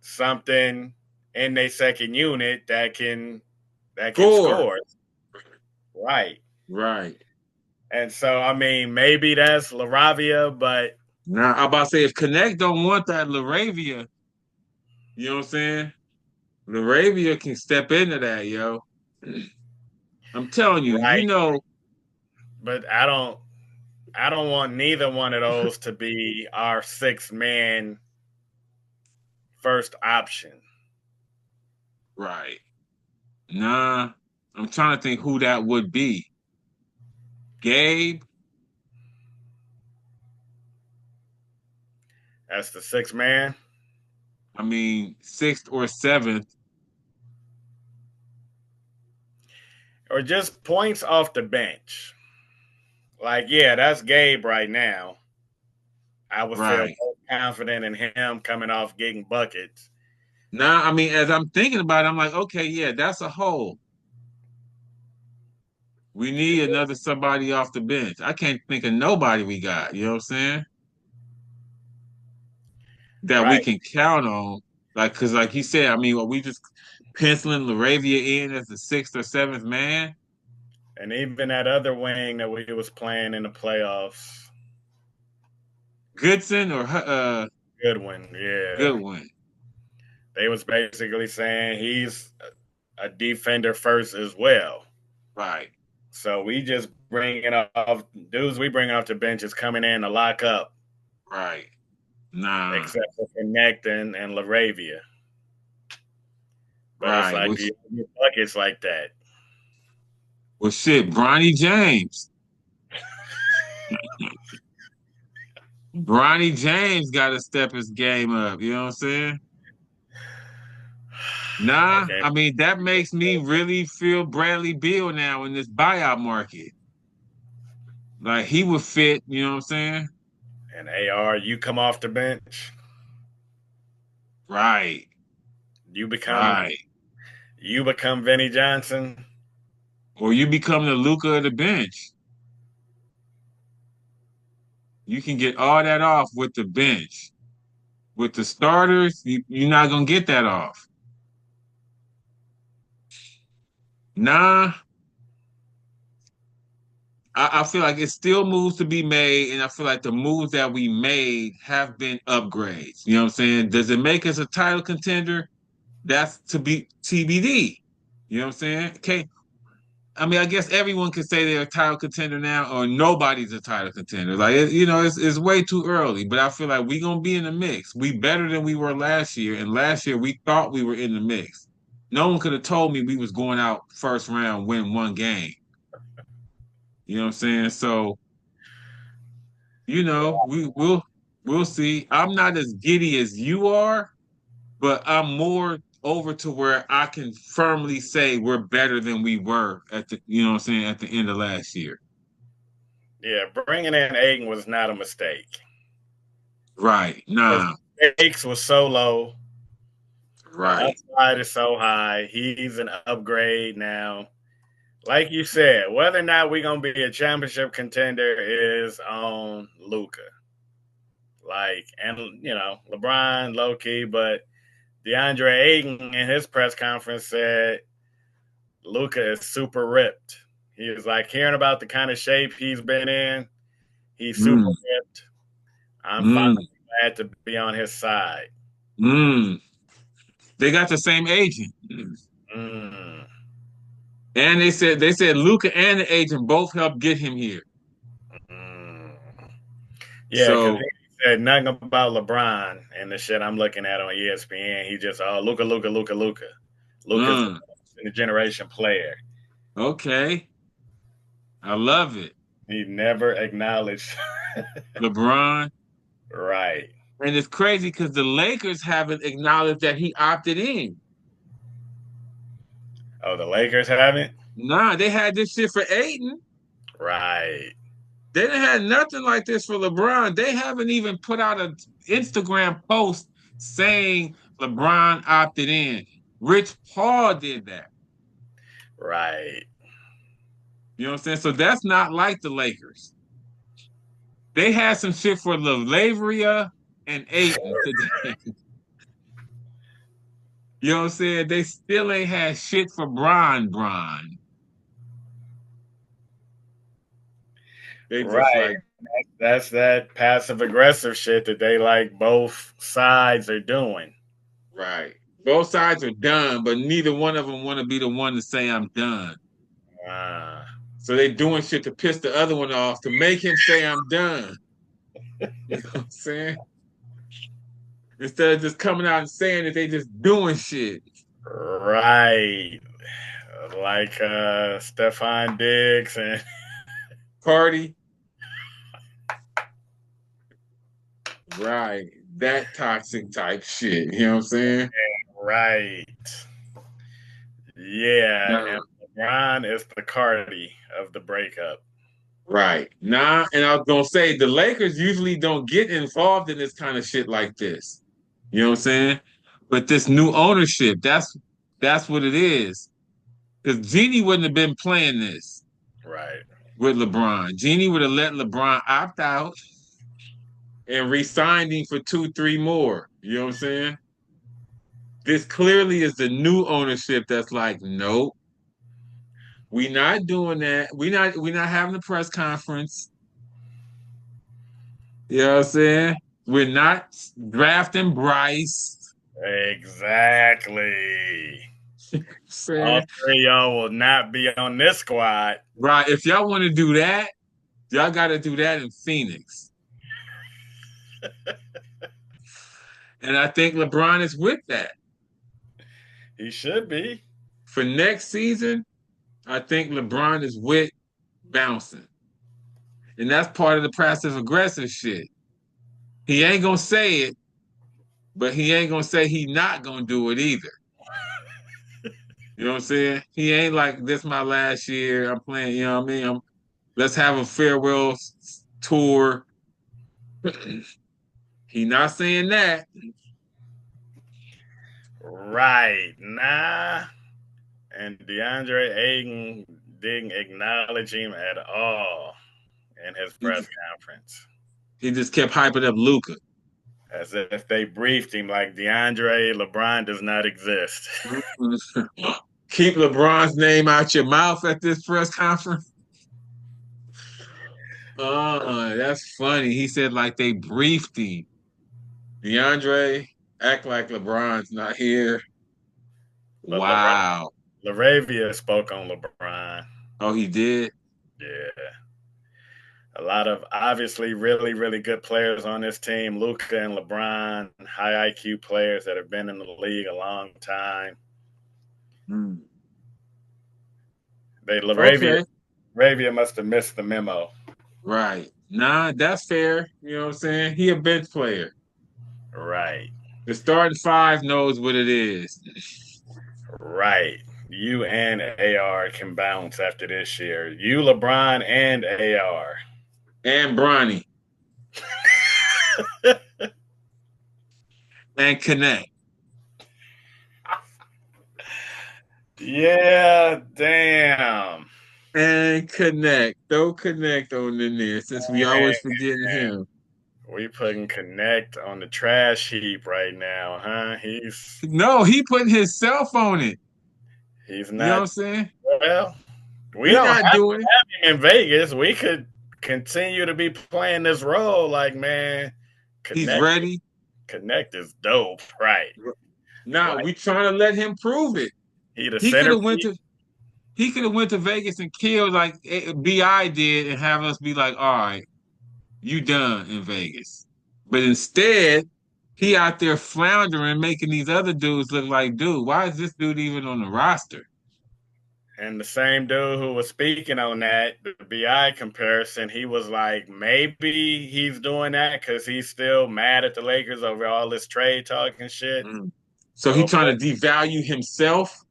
something in their second unit that can Score. score. Right. Right. And so, I mean, maybe that's LaRavia, but Now, I'm about to say if Connect don't want that Laravia, you know what I'm saying? Laravia can step into that, yo. I'm telling you, you right. know, But I don't want neither one of those to be our 6 man first option. right. Nah, I'm trying to think who that would be. Gabe? That's the 6 man. I mean, sixth or seventh. Or just points off the bench. Like, yeah, that's Gabe right now. I would feel Right. more confident in him coming off getting buckets. Now, I mean, as I'm thinking about it, I'm like, okay, yeah, that's a hole. We need another somebody off the bench. I can't think of nobody we got, you know what I'm saying? That we Right. can count on. Like, cause like he said, I mean, are we just penciling Laravia in as the sixth or seventh man? And even that other wing that we was playing in the playoffs, Goodson or Goodwin, yeah. Goodwin? They was basically saying he's a defender first as well. Right, So we just bringing off dudes we bring off the bench is coming in to lock up, right. Nah, except for Connect and Laravia. But it's right. like the buckets like that. Well, shit, Bronny James. Bronny James got to step his game up. You know what I'm saying? Nah, Okay. I mean that makes me really feel Bradley Beal now in this buyout market. Like he would fit. You know what I'm saying? And AR, you come off the bench, Right, you become right. you become Vinny Johnson. Or you become the Luca of the bench. You can get all that off with the bench. With the starters, you're not gonna get that off. Nah, I feel like it's still moves to be made, and I feel like the moves that we made have been upgrades. You know what I'm saying? Does it make us a title contender? That's to be TBD. You know what I'm saying? Okay. I mean, I guess everyone can say they're a title contender now, or nobody's a title contender. Like, it's way too early, but I feel like we're going to be in the mix. We better than we were last year, and last year we thought we were in the mix. No one could have told me we was going out first round, win one game. You know what I'm saying? So, we'll see. I'm not as giddy as you are, but I'm more over to where I can firmly say we're better than we were at the, you know what I'm saying, at the end of last year. Yeah, bringing in Ayton was not a mistake. Right. His Nah. stakes was so low. The Right. upside is so high. He's an upgrade now. Like you said, whether or not we're gonna be a championship contender is on Luca. Like, and LeBron low key, but DeAndre Ayton in his press conference said Luca is super ripped. He was like hearing about the kind of shape he's been in. He's super Mm. ripped. I'm Mm. finally glad to be on his side. Mm. They got the same agent. Mm. And they said Luca and the agent both helped get him here. Mm. Yeah, because So, he said nothing about LeBron and the shit I'm looking at on ESPN. He just, oh, Luca, Luca, Luca, Luca. Luca's mm, the generation player. okay. I love it. He never acknowledged. LeBron. Right. And it's crazy because the Lakers haven't acknowledged that he opted in. Oh, the Lakers haven't? Nah, they had this shit for Ayton. Right. They didn't have nothing like this for LeBron. They haven't even put out an Instagram post saying LeBron opted in. Rich Paul did that. Right. You know what I'm saying? So that's not like the Lakers. They had some shit for Lavria and Ayton today. You know what I'm saying? They still ain't had shit for Bron. They just Right. like That's that passive aggressive shit that they like both sides are doing. right. Both sides are done, but neither one of them want to be the one to say I'm done. Uh, So they doing shit to piss the other one off to make him say I'm done. You know what I'm saying? Instead of just coming out and saying that they just doing shit. right. Like Stefan Diggs and Party. Right. That toxic type shit. You know what I'm saying? right. Yeah, No. and LeBron is the Cardi of the breakup. Right. Nah, and I was gonna say the Lakers usually don't get involved in this kind of shit like this. You know what I'm saying? But this new ownership, that's what it is. Because Jeannie wouldn't have been playing this Right. with LeBron. Jeannie would have let LeBron opt out and re-signed him for 2, 3 more. You know what I'm saying? This clearly is the new ownership that's like, nope, we not doing that. We not having a press conference. You know what I'm saying? We're not drafting Bryce. Exactly. All Saying three of y'all will not be on this squad. right. If y'all want to do that, y'all got to do that in Phoenix. And I think LeBron is with that. He should be. For next season, I think LeBron is with bouncing. And that's part of the passive aggressive shit. He ain't gonna say it, but he ain't gonna say he not gonna do it either. You know what I'm saying? He ain't like this my last year. I'm playing, you know what I mean? Let's have a farewell tour. He not saying that. Right. Nah. And DeAndre Ayton didn't acknowledge him at all in his He, press conference. he just kept hyping up Luca. As if they briefed him like DeAndre LeBron does not exist. Keep LeBron's name out your mouth at this press conference. That's funny. He said like they briefed him. DeAndre, act like LeBron's not here. But Wow. LaRavia spoke on LeBron. Oh, he did? Yeah. A lot of obviously really, really good players on this team. Luka and LeBron, high IQ players that have been in the league a long time. Hmm. They Okay. LaRavia must have missed the memo. Right. Nah, that's fair. You know what I'm saying? He a bench player. Right. The starting five knows what it is. Right. You and AR can bounce after this year. You, LeBron, and AR. And Bronny. And connect. Yeah, damn. And connect. Throw connect on in there since we always forgetting him. We putting Connect on the trash heap right now, huh? No, he putting himself on it. He's You know what I'm not saying? well. We He don't have not doing it. to have him in Vegas. We could continue to be playing this role. Like, man, He's Connect ready. Connect is dope, right? Now Like we trying to let him prove it. he the He could have went centerpiece. to he could have went to Vegas and killed like Bi did and have us be like, all right, you done in Vegas. But instead, he out there floundering, making these other dudes look like, dude, why is this dude even on the roster? And the same dude who was speaking on that, the BI comparison, he was like, maybe he's doing that because he's still mad at the Lakers over all this trade talk and shit. Mm. So he Oh boy, trying to devalue himself.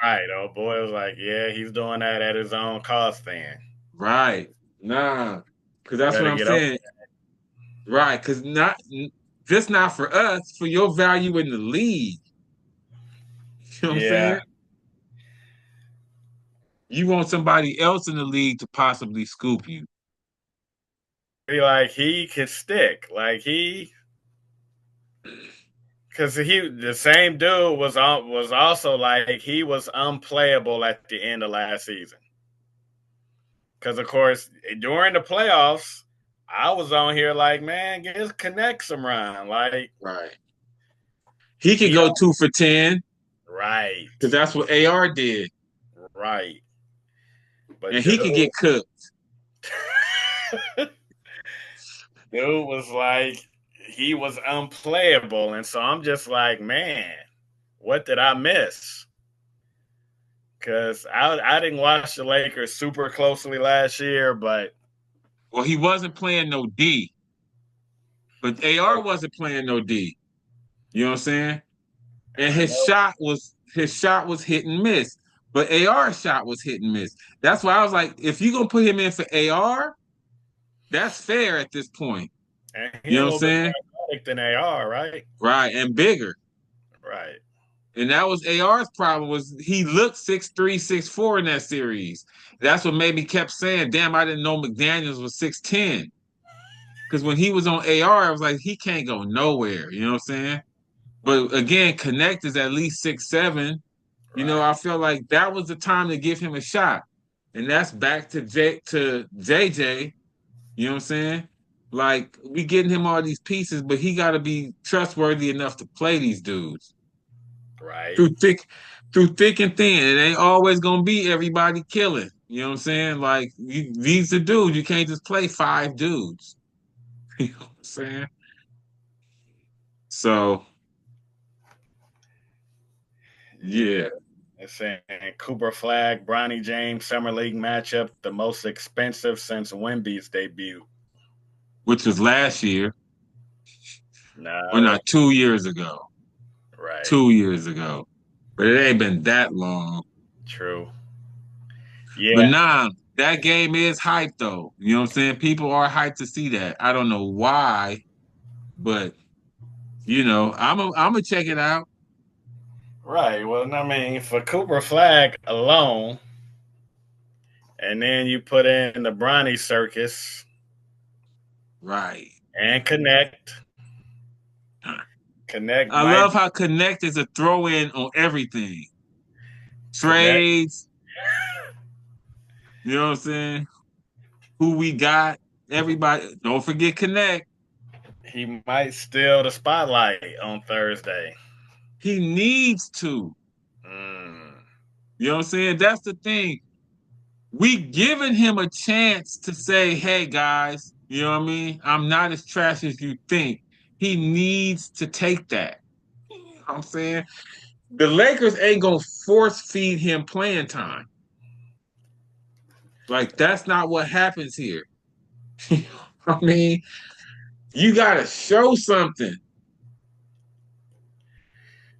right. Oh boy was like, yeah, he's doing that at his own cost then. Right. Nah. Cause that's what Better I'm get over. saying. Right. Cause not just not for us, for your value in the league. You know what I'm Yeah. saying? You want somebody else in the league to possibly scoop you. Be like he could stick. Like he because he the same dude was also like he was unplayable at the end of last season. Because, of course, during the playoffs, I was on here like, man, just connect some run. Like, Right. He could he go don't. 2 for 10 Right. because that's what AR did, Right. But and he could get cooked. dude was like, he was unplayable. And so I'm just like, man, what did I miss? Because I didn't watch the Lakers super closely last year, but Well, he wasn't playing no D, but AR wasn't playing no D. You know what I'm saying? And I know. his shot was hit and miss. But AR's shot was hit and miss. That's why I was like, if you're gonna put him in for AR, that's fair at this point. And he You a know what I'm little bit saying? more athletic than they are, right? Right, and bigger. Right. And that was AR's problem was he looked 6'3", 6'4" in that series. That's what made me kept saying, damn, I didn't know McDaniels was 6'10". Because when he was on AR, I was like, he can't go nowhere. You know what I'm saying? But again, Connect is at least 6'7". You know, Right. I feel like that was the time to give him a shot. And that's back to JJ. You know what I'm saying? Like, we getting him all these pieces, but he gotta be trustworthy enough to play these dudes. Right. Through thick through thick and thin. It ain't always gonna be everybody killing. You know what I'm saying? Like these are dudes. You can't just play 5 dudes. You know what I'm saying? So Yeah. yeah, It's saying Cooper Flag, Bronny James Summer League matchup, the most expensive since Wemby's debut. which was last year, or No. not 2 years ago. Right. 2 years ago. But it ain't been that long. True. But Yeah. nah, that game is hyped though. You know what I'm saying? People are hyped to see that. I don't know why, but I'm gonna check it out. Right. Well, I mean, for Cooper Flag alone, and then you put in the Bronny Circus Right. and Connect. Connect I might love how Connect is a throw in on everything. Connect. Trades, you know what I'm saying? Who we got, everybody. Don't forget Connect. He might steal the spotlight on Thursday. He needs to. Mm, You know what I'm saying? That's the thing. We giving him a chance to say, hey guys, you know what I mean? I'm not as trash as you think. He needs to take that. You know what I'm saying? The Lakers ain't gonna force feed him playing time. Like that's not what happens here. I mean, you gotta show something.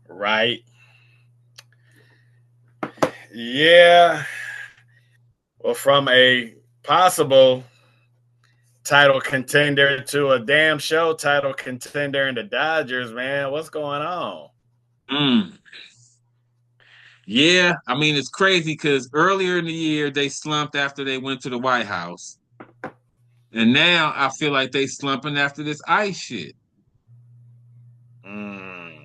right. Yeah. Well, from a possible title contender to a damn show title contender in the Dodgers, man. What's going on? Mm. Yeah, I mean it's crazy because earlier in the year they slumped after they went to the White House, and now I feel like they slumping after this ice shit. Mm,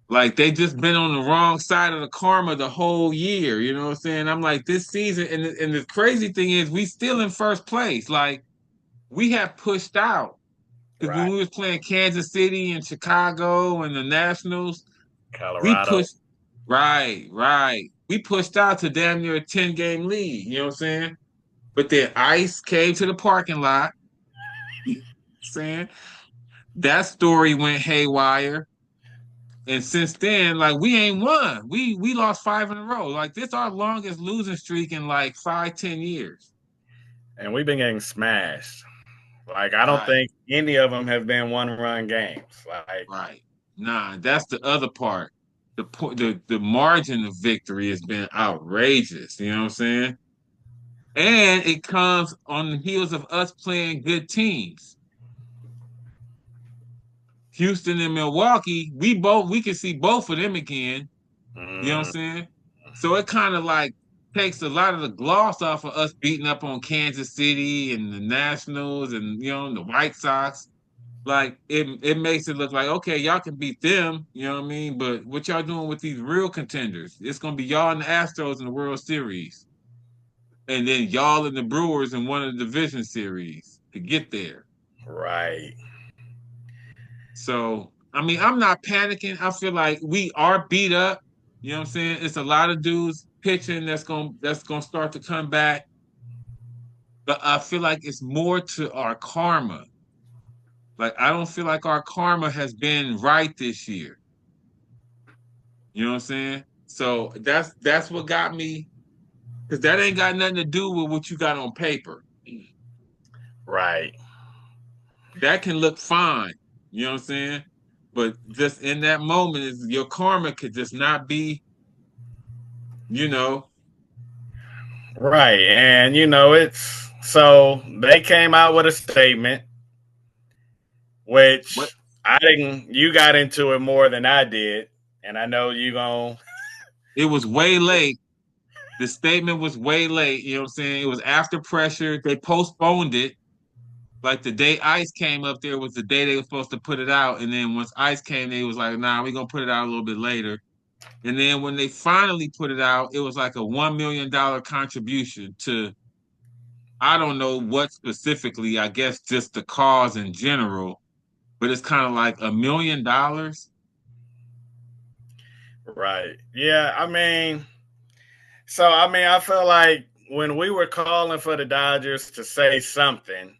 Like they just been on the wrong side of the karma the whole year. You know what I'm saying? I'm like this season, and the crazy thing is we still in first place. Like we have pushed out because when right. we was playing Kansas City and Chicago and the Nationals, we Colorado. pushed right. We pushed out to damn near a 10-game lead. You know what I'm saying? But then ice came to the parking lot. You know what I'm saying that story went haywire. And since then, like we ain't won. We lost 5 in a row. Like this our longest losing streak in like 5, 10 years. And we've been getting smashed. Like, I don't Right, think any of them have been one run games. Like, right. Nah, that's the other part. The margin of victory has been outrageous. You know what I'm saying? And it comes on the heels of us playing good teams. Houston and Milwaukee, we can see both of them again. You know what I'm mm, saying? So it kind of like takes a lot of the gloss off of us beating up on Kansas City and the Nationals and the White Sox. Like it makes it look like okay, y'all can beat them, you know what I mean? But what y'all doing with these real contenders? It's gonna be y'all and the Astros in the World Series. and then y'all and the Brewers in one of the division series to get there. Right. So, I mean, I'm not panicking. I feel like we are beat up. You know what I'm saying? It's a lot of dudes pitching that's gonna start to come back. But I feel like it's more to our karma. Like I don't feel like our karma has been right this year. You know what I'm saying? So that's what got me, because that ain't got nothing to do with what you got on paper. Right. That can look fine. You know what I'm saying? But just in that moment, is your karma could just not be, you know. Right. And it's so they came out with a statement, What which I didn't you got into it more than I did. And I know you gon' it was way late. The statement was way late. You know what I'm saying? It was after pressure. They postponed it. Like the day Ice came up there was the day they were supposed to put it out. And then once Ice came, they was like, nah, we're gonna put it out a little bit later. And then when they finally put it out, it was like a $1 million contribution to, I don't know what specifically, I guess just the cause in general, but it's kind of like $1 million. Right. Yeah, I feel like when we were calling for the Dodgers to say something,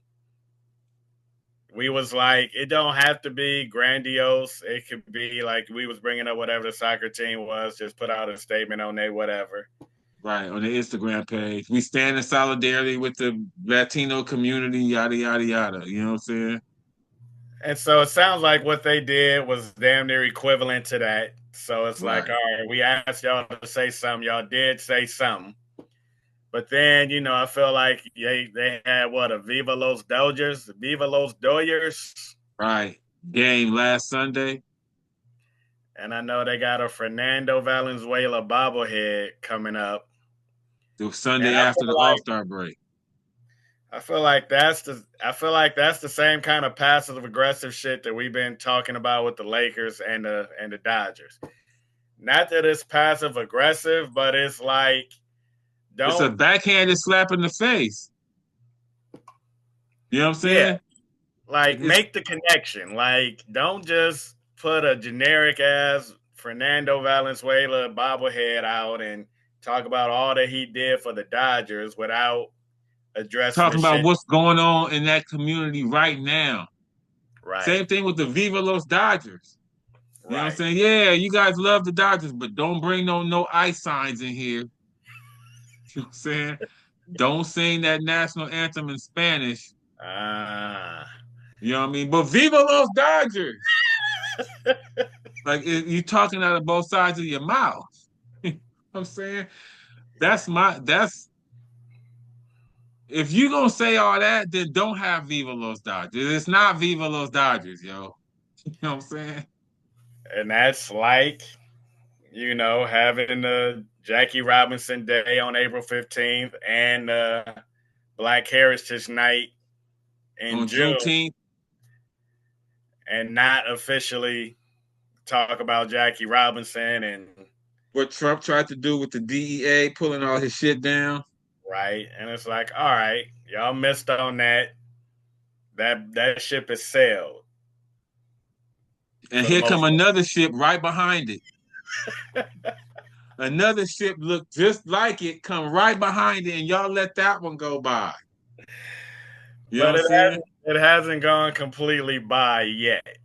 we was like, it don't have to be grandiose. It could be like we was bringing up whatever the soccer team was, just put out a statement on their whatever. Right, on the Instagram page. We stand in solidarity with the Latino community, yada, yada, yada. You know what I'm saying? And so it sounds like what they did was damn near equivalent to that. So it's like, all Right. right, we asked y'all to say something. Y'all did say something. But then, I feel like they had what, a Viva Los Dodgers? Viva Los Dodgers. Right. Game last Sunday. And I know they got a Fernando Valenzuela bobblehead coming up. The And Sunday after the All-Star break. I feel like that's the same kind of passive aggressive shit that we've been talking about with the Lakers and the Dodgers. Not that it's passive aggressive, but it's like It's a don't backhanded slap in the face. You know what I'm yeah, saying? like It's make the connection. Like don't just put a generic ass Fernando Valenzuela bobblehead out and talk about all that he did for the Dodgers without addressing the talking about shit. what's going on in that community right now. Right, Same thing with the Viva Los Dodgers. You know what I'm right. saying? Yeah, you guys love the Dodgers, but don't bring no ice signs in here. You know what I'm saying? Don't sing that national anthem in Spanish. Ah. You know what I mean? But Viva Los Dodgers. Like you talking out of both sides of your mouth. You know what I'm saying? That's if you gonna say all that, then don't have Viva Los Dodgers. It's not Viva Los Dodgers, yo. You know what I'm saying? And that's like, having the Jackie Robinson Day on April 15th and Black Heritage Night in On June Juneteenth, and not officially talk about Jackie Robinson and what Trump tried to do with the DEA, pulling all his shit down. right. And it's like, all right, y'all missed on that. That ship is sailed And for the here come most part. another ship right behind it. Another ship looked just like it, come right behind it, and y'all let that one go by. You know what But I'm saying? it hasn't gone completely by yet.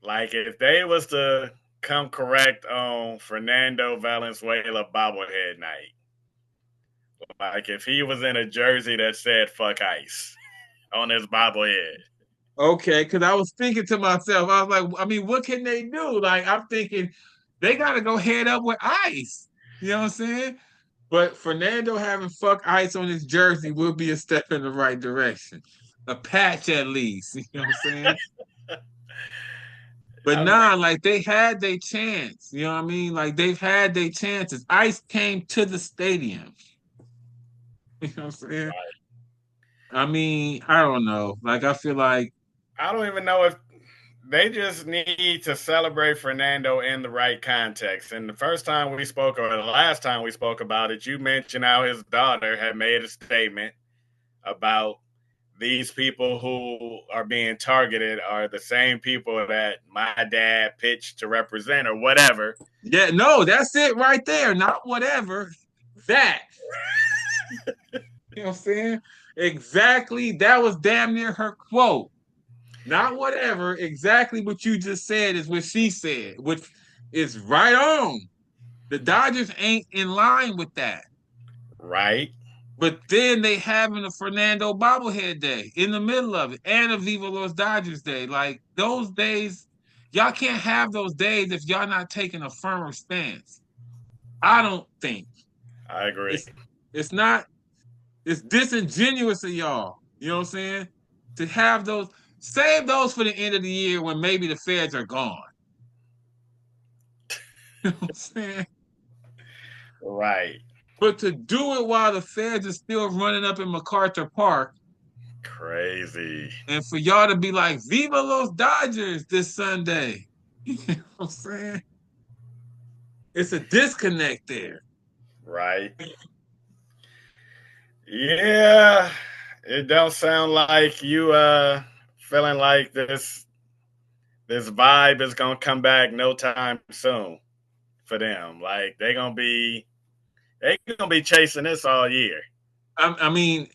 Like if they was to come correct on Fernando Valenzuela bobblehead night, like if he was in a jersey that said "fuck ice" on his bobblehead, Okay, because I was thinking to myself, I was like, I mean, what can they do? Like, I'm thinking they got to go head up with ice. You know what I'm saying? But Fernando having fuck ice on his jersey will be a step in the right direction. A patch at least. You know what I'm saying? But I mean, nah, like they had their chance. You know what I mean? Like they've had their chances. Ice came to the stadium. You know what I'm saying? I mean, I don't know. Like I feel like I don't even know if they just need to celebrate Fernando in the right context. And the first time we spoke, or the last time we spoke about it, you mentioned how his daughter had made a statement about these people who are being targeted are the same people that my dad pitched to represent or whatever. Yeah, no, that's it right there. Not whatever. That. You know what I'm saying? Exactly. That was damn near her quote. Not whatever. Exactly what you just said is what she said, which is right on. The Dodgers ain't in line with that. Right. But then they having a Fernando bobblehead day in the middle of it and a Viva Los Dodgers day. Like those days, y'all can't have those days if y'all not taking a firmer stance. I don't think. I agree. It's not, it's disingenuous of y'all. You know what I'm saying? To have those, save those for the end of the year when maybe the feds are gone. You know what I'm saying? Right. But to do it while the feds are still running up in MacArthur Park, crazy. and for y'all to be like, Viva Los Dodgers this Sunday. You know what I'm saying? It's a disconnect there. Right. Yeah. It don't sound like you feeling like this vibe is gonna come back no time soon for them. Like they gonna be chasing this all year. I mean,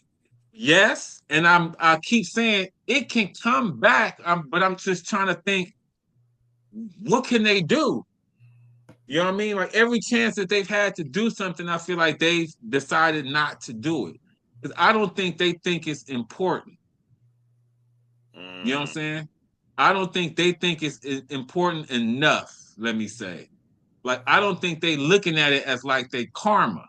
yes, and I keep saying it can come back. But I'm just trying to think, what can they do? You know what I mean? Like every chance that they've had to do something, I feel like they've decided not to do it. Because I don't think they think it's important. You know what I'm saying? I don't think they think it's important enough, let me say. Like, I don't think they looking at it as like they karma.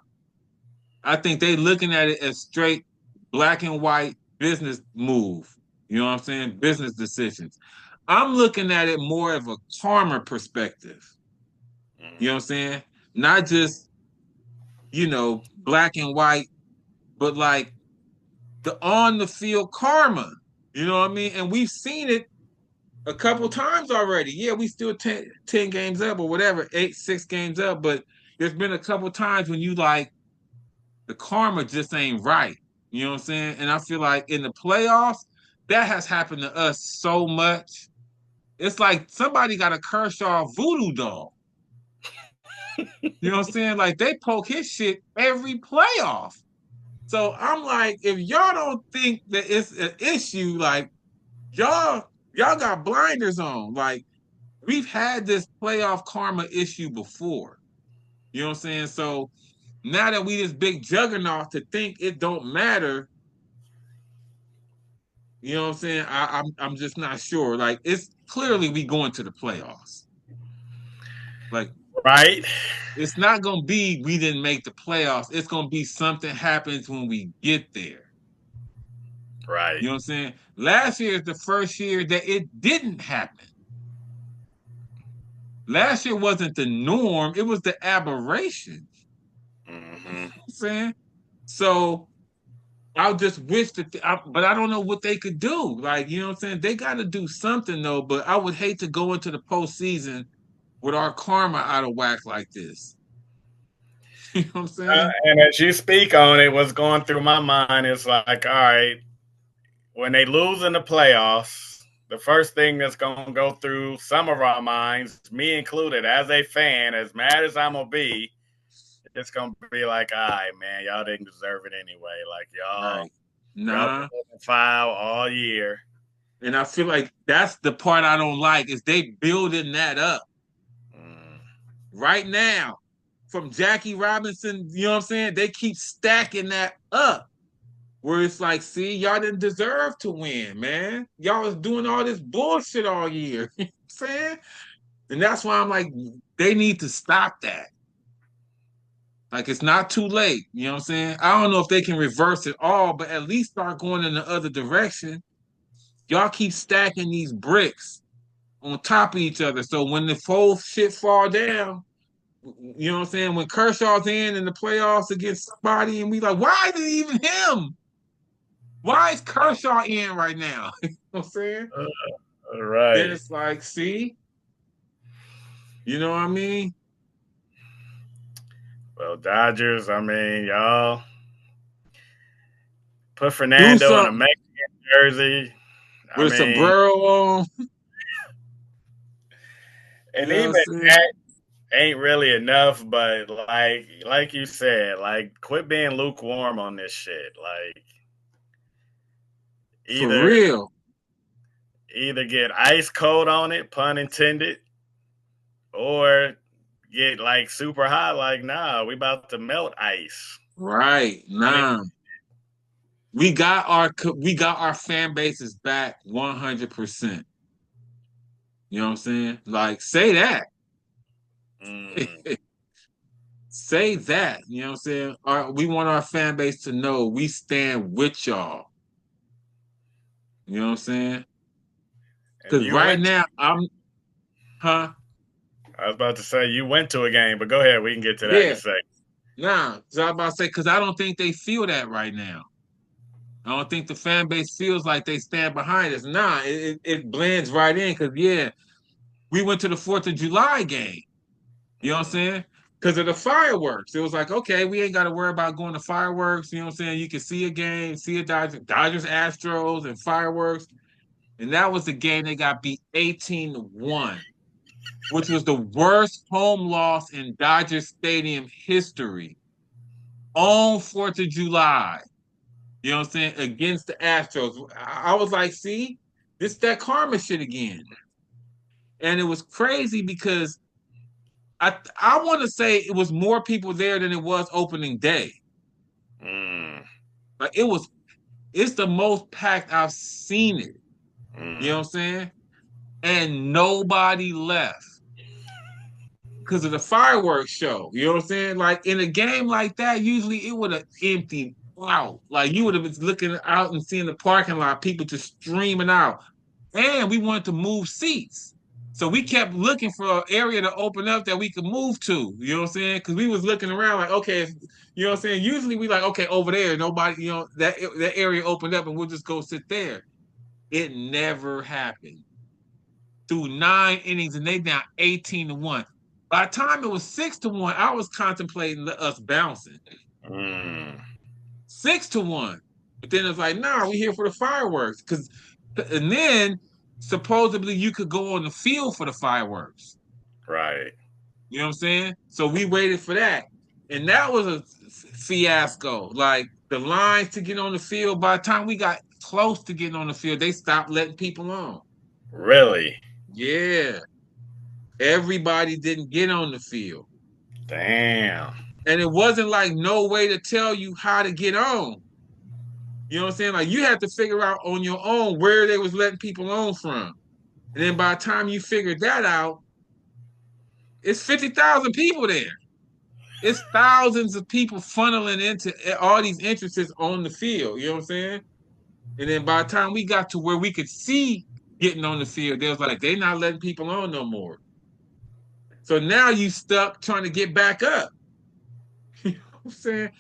I think they looking at it as straight black and white business move. You know what I'm saying? Business decisions. I'm looking at it more of a karma perspective. You know what I'm saying? Not just, black and white, but like the on the field karma. You know what I mean? And we've seen it a couple times already. Yeah, we still 10 games up or whatever, 6 games up, but there's been a couple times when you like the karma just ain't right. You know what I'm saying? And I feel like in the playoffs, that has happened to us so much. It's like somebody got a Kershaw voodoo doll. You know what I'm saying? Like they poke his shit every playoff. So I'm like, if y'all don't think that it's an issue, like y'all got blinders on. Like we've had this playoff karma issue before. You know what I'm saying? So now that we this big juggernaut to think it don't matter, you know what I'm saying? I'm just not sure. Like it's clearly we going to the playoffs. Like right. It's not gonna be we didn't make the playoffs. It's gonna be something happens when we get there. Right. You know what I'm saying? Last year is the first year that it didn't happen. Last year wasn't the norm, it was the aberration. Mm-hmm. You know what I'm saying? So I just wish that, but I don't know what they could do. Like, you know what I'm saying? They got to do something though. But I would hate to go into the postseason with our karma out of whack like this. You know what I'm saying? And as you speak on it, what's going through my mind is like, all right, when they lose in the playoffs, the first thing that's going to go through some of our minds, me included, as a fan, as mad as I'm going to be, it's going to be like, all right, man, y'all didn't deserve it anyway. Like, y'all been foul all year. And I feel like that's the part I don't like is they building that up. Right now, from Jackie Robinson, you know what I'm saying? They keep stacking that up. Where it's like, see, y'all didn't deserve to win, man. Y'all was doing all this bullshit all year. You know what I'm saying? And that's why I'm like, they need to stop that. Like, it's not too late. You know what I'm saying? I don't know if they can reverse it all, but at least start going in the other direction. Y'all keep stacking these bricks on top of each other. So when the whole shit fall down, you know what I'm saying? When Kershaw's in the playoffs against somebody, and we like, why is it even him? Why is Kershaw in right now? You know what I'm saying? then Right. it's like, see, you know what I mean? Well, Dodgers, I mean, y'all put Do Fernando in a something Mexican jersey. I with a mean, sombrero on. You and know what I'm even saying? that ain't really enough, but like you said, like quit being lukewarm on this shit. Like For either real. either get ice cold on it, pun intended, or get like super hot. Like, nah, we about to melt ice. Right. I mean, Nah. We got our fan bases back 100%. You know what I'm saying? Like say that. mm, Say that. You know what I'm saying? We want our fan base to know we stand with y'all. You know what I'm saying? and Cause you right went. now huh? I was about to say you went to a game, but go ahead. We can get to that in a Yeah. second. Nah. So I was about to say, cause I don't think they feel that right now. I don't think the fan base feels like they stand behind us. Nah, it blends right in. Cause yeah, we went to the 4th of July game. You know what I'm Mm, saying? Because of the fireworks. It was like, okay, we ain't got to worry about going to fireworks. You know what I'm saying? You can see a game, see a Dodgers Astros and fireworks. And that was the game they got beat 18-1, which was the worst home loss in Dodger Stadium history on 4th of July. You know what I'm saying? Against the Astros. I was like, see, this that karma shit again. And it was crazy because I want to say it was more people there than it was opening day. mm, Like it's the most packed I've seen it. You know what mm. I'm saying? And nobody left because of the fireworks show. You know what I'm saying? Like in a game like that, usually it would have emptied out. Like you would have been looking out and seeing the parking lot, people just streaming out. And we wanted to move seats. So we kept looking for an area to open up that we could move to. You know what I'm saying? Because we was looking around like, okay, you know what I'm saying? Usually we like, okay, over there, nobody, that area opened up and we'll just go sit there. It never happened. Through 9 innings and they down 18-1. By the time it was 6-1, I was contemplating us bouncing. Mm, 6-1. But then it's like, nah, we here for the fireworks. And then supposedly you could go on the field for the fireworks. right. You know what I'm saying? So we waited for that. And that was a fiasco. Like the lines to get on the field, by the time we got close to getting on the field, they stopped letting people on. Really? Yeah. Everybody didn't get on the field. Damn. And it wasn't like no way to tell you how to get on. You know what I'm saying? Like you had to figure out on your own where they was letting people on from. And then by the time you figured that out, it's 50,000 people there. It's thousands of people funneling into all these entrances on the field. You know what I'm saying? And then by the time we got to where we could see getting on the field, they was like, they're not letting people on no more. So now you stuck trying to get back up. You know what I'm saying?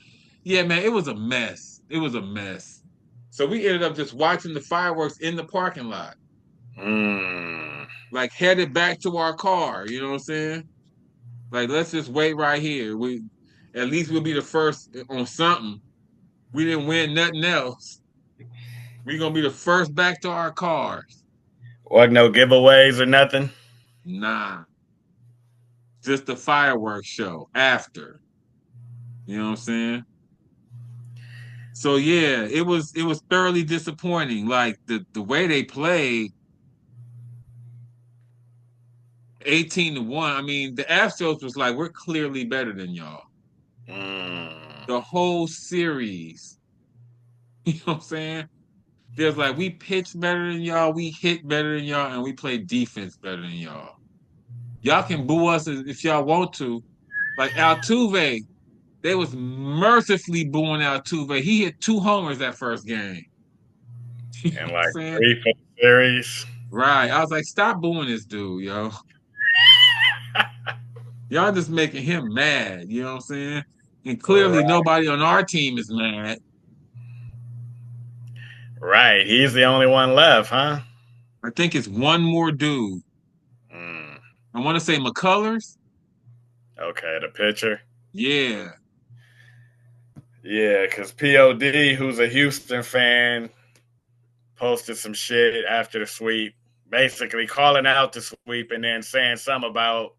Yeah, man, it was a mess. It was a mess. So we ended up just watching the fireworks in the parking lot, Mm, like headed back to our car. You know what I'm saying? Like, let's just wait right here. We at least we'll be the first on something. We didn't win nothing else. We're gonna be the first back to our cars. wasn't no giveaways or nothing. Nah, just the fireworks show after. You know what I'm saying? So yeah, it was thoroughly disappointing. Like the way they played, 18-1. I mean, the Astros was like, we're clearly better than y'all. Mm, The whole series. You know what I'm saying? There's like we pitch better than y'all, we hit better than y'all, and we play defense better than y'all. Y'all can boo us if y'all want to. Like Altuve, they was mercifully booing Altuve. He hit 2 homers that first game. You know and what I'm like saying? three for the series. Right. I was like, stop booing this dude, yo. Y'all just making him mad. You know what I'm saying? And clearly Right. nobody on our team is mad. Right. He's the only one left, huh? I think it's one more dude. Mm, I want to say McCullers. okay, the pitcher. Yeah. Yeah, because POD, who's a Houston fan, posted some shit after the sweep, basically calling out the sweep and then saying something about,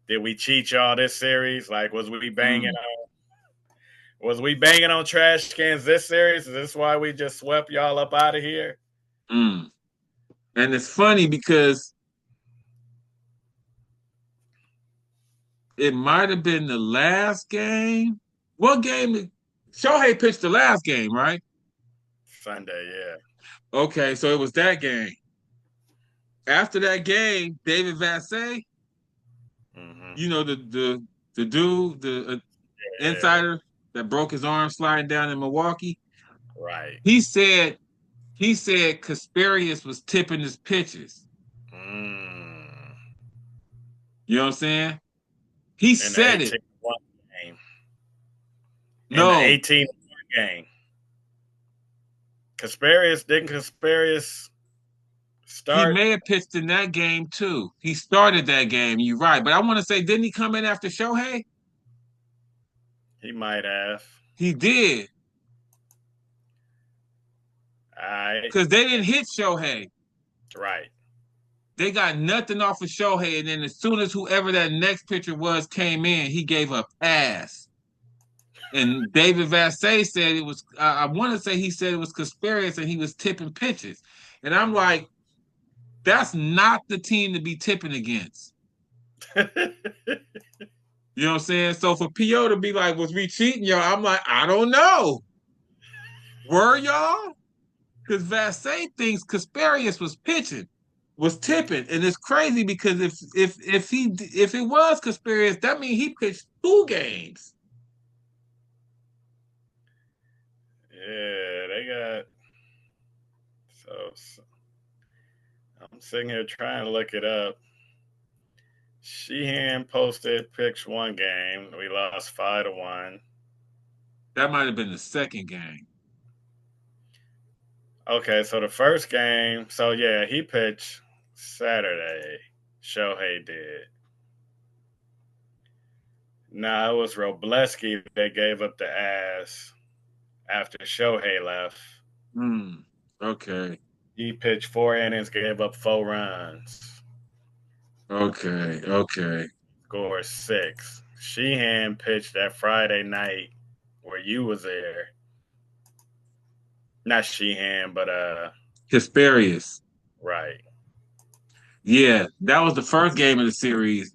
did we cheat y'all this series? Like, Mm, was we banging on trash cans this series? Is this why we just swept y'all up out of here? mm. And it's funny because it might have been the last game. What game? Shohei pitched the last game, right? Sunday, yeah. Okay, so it was that game. After that game, David Vassay, Mm-hmm. the dude, the Yeah, insider that broke his arm sliding down in Milwaukee. right. He said Kasparius was tipping his pitches. Mm. You know what I'm saying? He In the said it. 18-1 game. In the No, 18-1 game. Didn't Casparius he start? may have pitched in that game too. He started that game. You're right, but I want to say, didn't he come in after Shohei? He might have. He did I because they didn't hit Shohei. right. They got nothing off of Shohei, and then as soon as whoever that next pitcher was came in, he gave a pass. And David Vassay said it was. I want to say he said it was Casparius, and he was tipping pitches. And I'm like, that's not the team to be tipping against. You know what I'm saying? So for PO to be like, was we cheating, y'all? I'm like, I don't know. Were y'all? Because Vassay thinks Casparius was pitching, was tipping, and it's crazy because if it was Casparius, that means he pitched 2 games. Yeah, they got so I'm sitting here trying to look it up. Sheehan posted pitched one game. We lost 5-1. That might have been the second game. Okay, so the first game, so yeah, he pitched Saturday. Shohei did. Nah, it was Robleski that gave up the ass after Shohei left. Okay. He pitched 4 innings, gave up 4 runs, Okay. Okay. scored 6. Sheehan pitched that Friday night where you was there. Not Sheehan, but Casparius. right. Yeah, that was the first game of the series.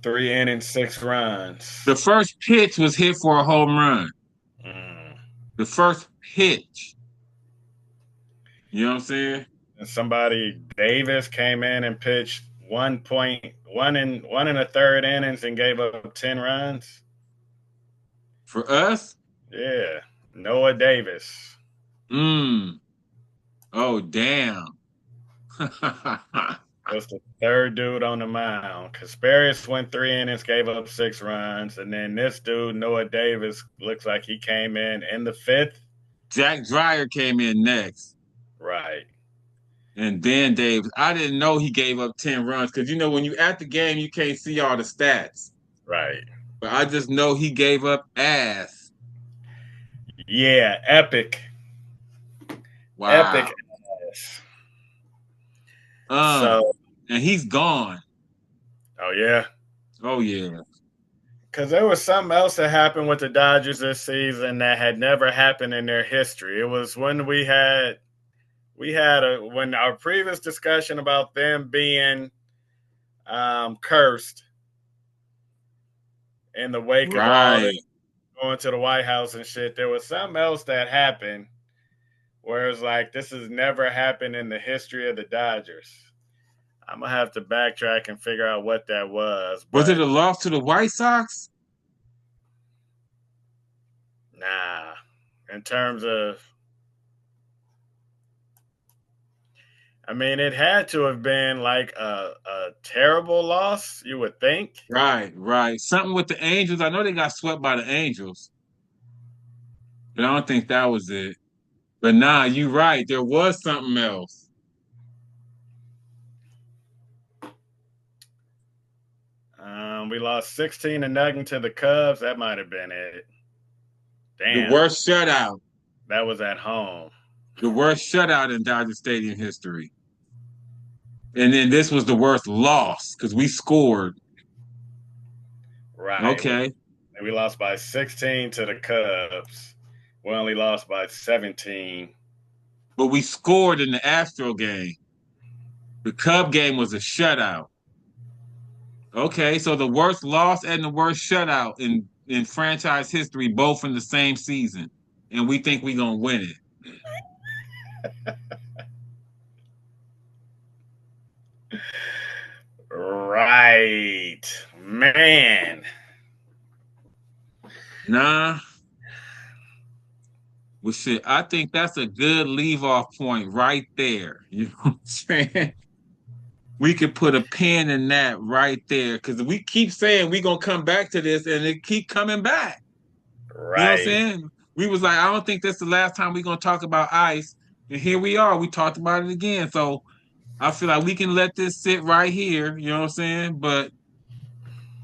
3 innings, 6 runs. The first pitch was hit for a home run. Mm. The first pitch. You know what I'm saying? And somebody Davis came in and pitched 1 and a third innings and gave up 10 runs. For us? Yeah, Noah Davis. Mm. Oh, damn. Was the third dude on the mound. Casparius went 3 innings, gave up 6 runs, and then this dude Noah Davis looks like he came in the fifth. Jack Dreyer came in next. Right. And then Davis. I didn't know he gave up 10 runs because, when you're at the game, you can't see all the stats. Right. But I just know he gave up ass. Yeah, epic. Wow. Epic ass. Um, So, and he's gone. oh yeah. Oh, yeah. Because there was something else that happened with the Dodgers this season that had never happened in their history. It was when when our previous discussion about them being cursed in the wake of all Right. this going to the White House and shit. There was something else that happened where it's like this has never happened in the history of the Dodgers. I'm gonna have to backtrack and figure out what that was. Was it But a loss to the White Sox? nah, in terms of, I mean, it had to have been like a terrible loss, you would think. Right, right. Something with the Angels. I know they got swept by the Angels, but I don't think that was it. But nah, you're right. There was something else. We lost 16-0 to the Cubs. That might have been it. The Damn. worst shutout. That was at home. The worst shutout in Dodger Stadium history. And then this was the worst loss because we scored. Right. Okay. We lost by 16 to the Cubs. We only lost by 17. But we scored in the Astro game. The Cub game was a shutout. Okay, so the worst loss and the worst shutout in franchise history, both in the same season. And we think we're going to win it. Right. Man. Nah. Well, shit, I think that's a good leave-off point right there. You know what I'm saying? We could put a pin in that right there because we keep saying we're going to come back to this and it keep coming back. Right. You know what I'm saying? We was like, I don't think that's the last time we're going to talk about ice. And here we are. We talked about it again. So I feel like we can let this sit right here. You know what I'm saying? But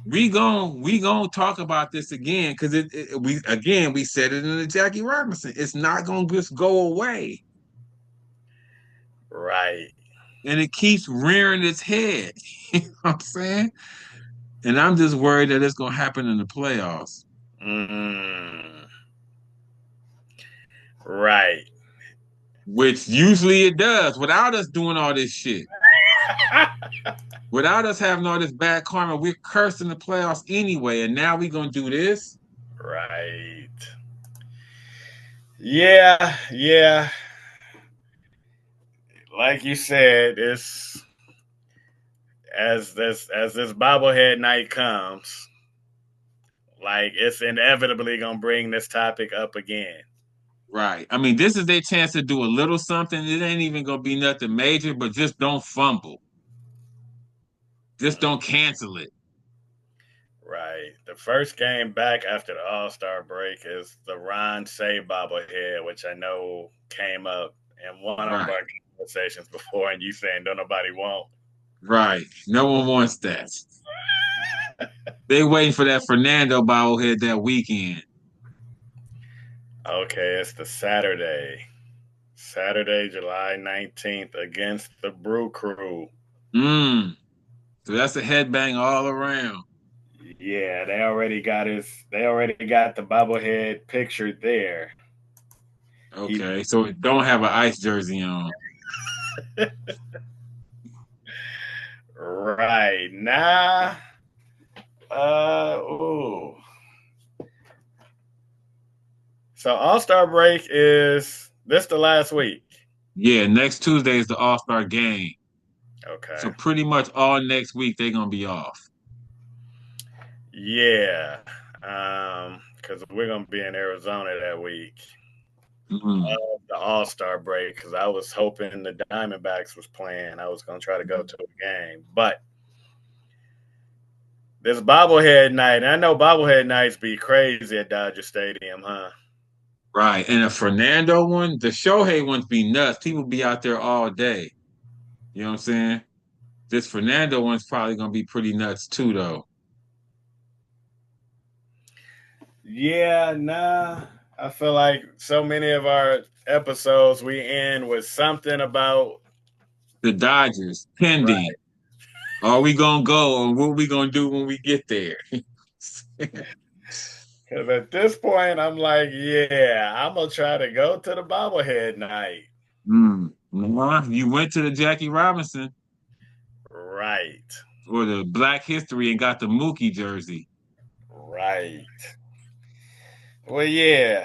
we gon' talk about this again because we said it in the Jackie Robinson. It's not gonna just go away. Right. And it keeps rearing its head. You know what I'm saying? And I'm just worried that it's gonna happen in the playoffs. Mm. Right. Which usually it does without us doing all this shit. Without us having all this bad karma, we're cursing the playoffs anyway. And now we're gonna do this. Right. Yeah, yeah. Like you said, it's as this bobblehead night comes, like it's inevitably gonna bring this topic up again. Right. I mean, this is their chance to do a little something. It ain't even gonna be nothing major, but just don't fumble. Just don't cancel it. Right. The first game back after the All-Star break is the Ron Shea bobblehead, which I know came up in one of our conversations before, and you saying don't nobody want. Right. No one wants that. They waiting for that Fernando bobblehead that weekend. Okay, it's the Saturday, July 19th against the Brew Crew. So that's a headbang all around. Yeah, they already got the bobblehead pictured there. Okay, so it don't have an ice jersey on. Right. Nah. Ooh. So All-Star break is this the last week? Yeah, next Tuesday is the All-Star game. Okay. So pretty much all next week they're gonna be off. Yeah. Because we're gonna be in Arizona that week. The All-Star break, because I was hoping the Diamondbacks was playing. I was gonna try to go to a game. But this bobblehead night, and I know bobblehead nights be crazy at Dodger Stadium, huh? Right. And a Fernando one, the Shohei ones be nuts. People be out there all day. You know what I'm saying? This Fernando one's probably gonna be pretty nuts too, though. Yeah, nah. I feel like so many of our episodes we end with something about the Dodgers pending. Right. Are we gonna go, or what we gonna do when we get there? Because at this point, I'm like, yeah, I'm gonna try to go to the bobblehead night. You went to the Jackie Robinson, right? Or the Black History and got the Mookie jersey, right? Well, yeah.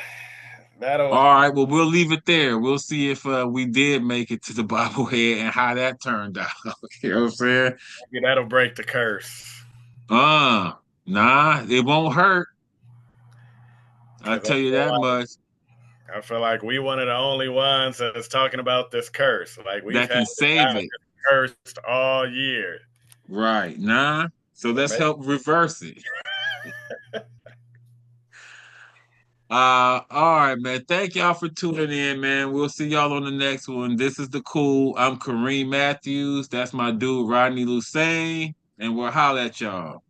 All right, well, we'll leave it there. We'll see if we did make it to the bobblehead and how that turned out. You know what I'm saying? Maybe that'll break the curse. Nah, it won't hurt. I'll tell you that much. I feel like we one of the only ones that's talking about this curse. Like we that can save it. Cursed all year. Right. So let's help reverse it. All right, man. Thank y'all for tuning in, man. We'll see y'all on the next one. This is the Kool. I'm Kareem Matthews. That's my dude, Rodney Lusian. And we'll holler at y'all.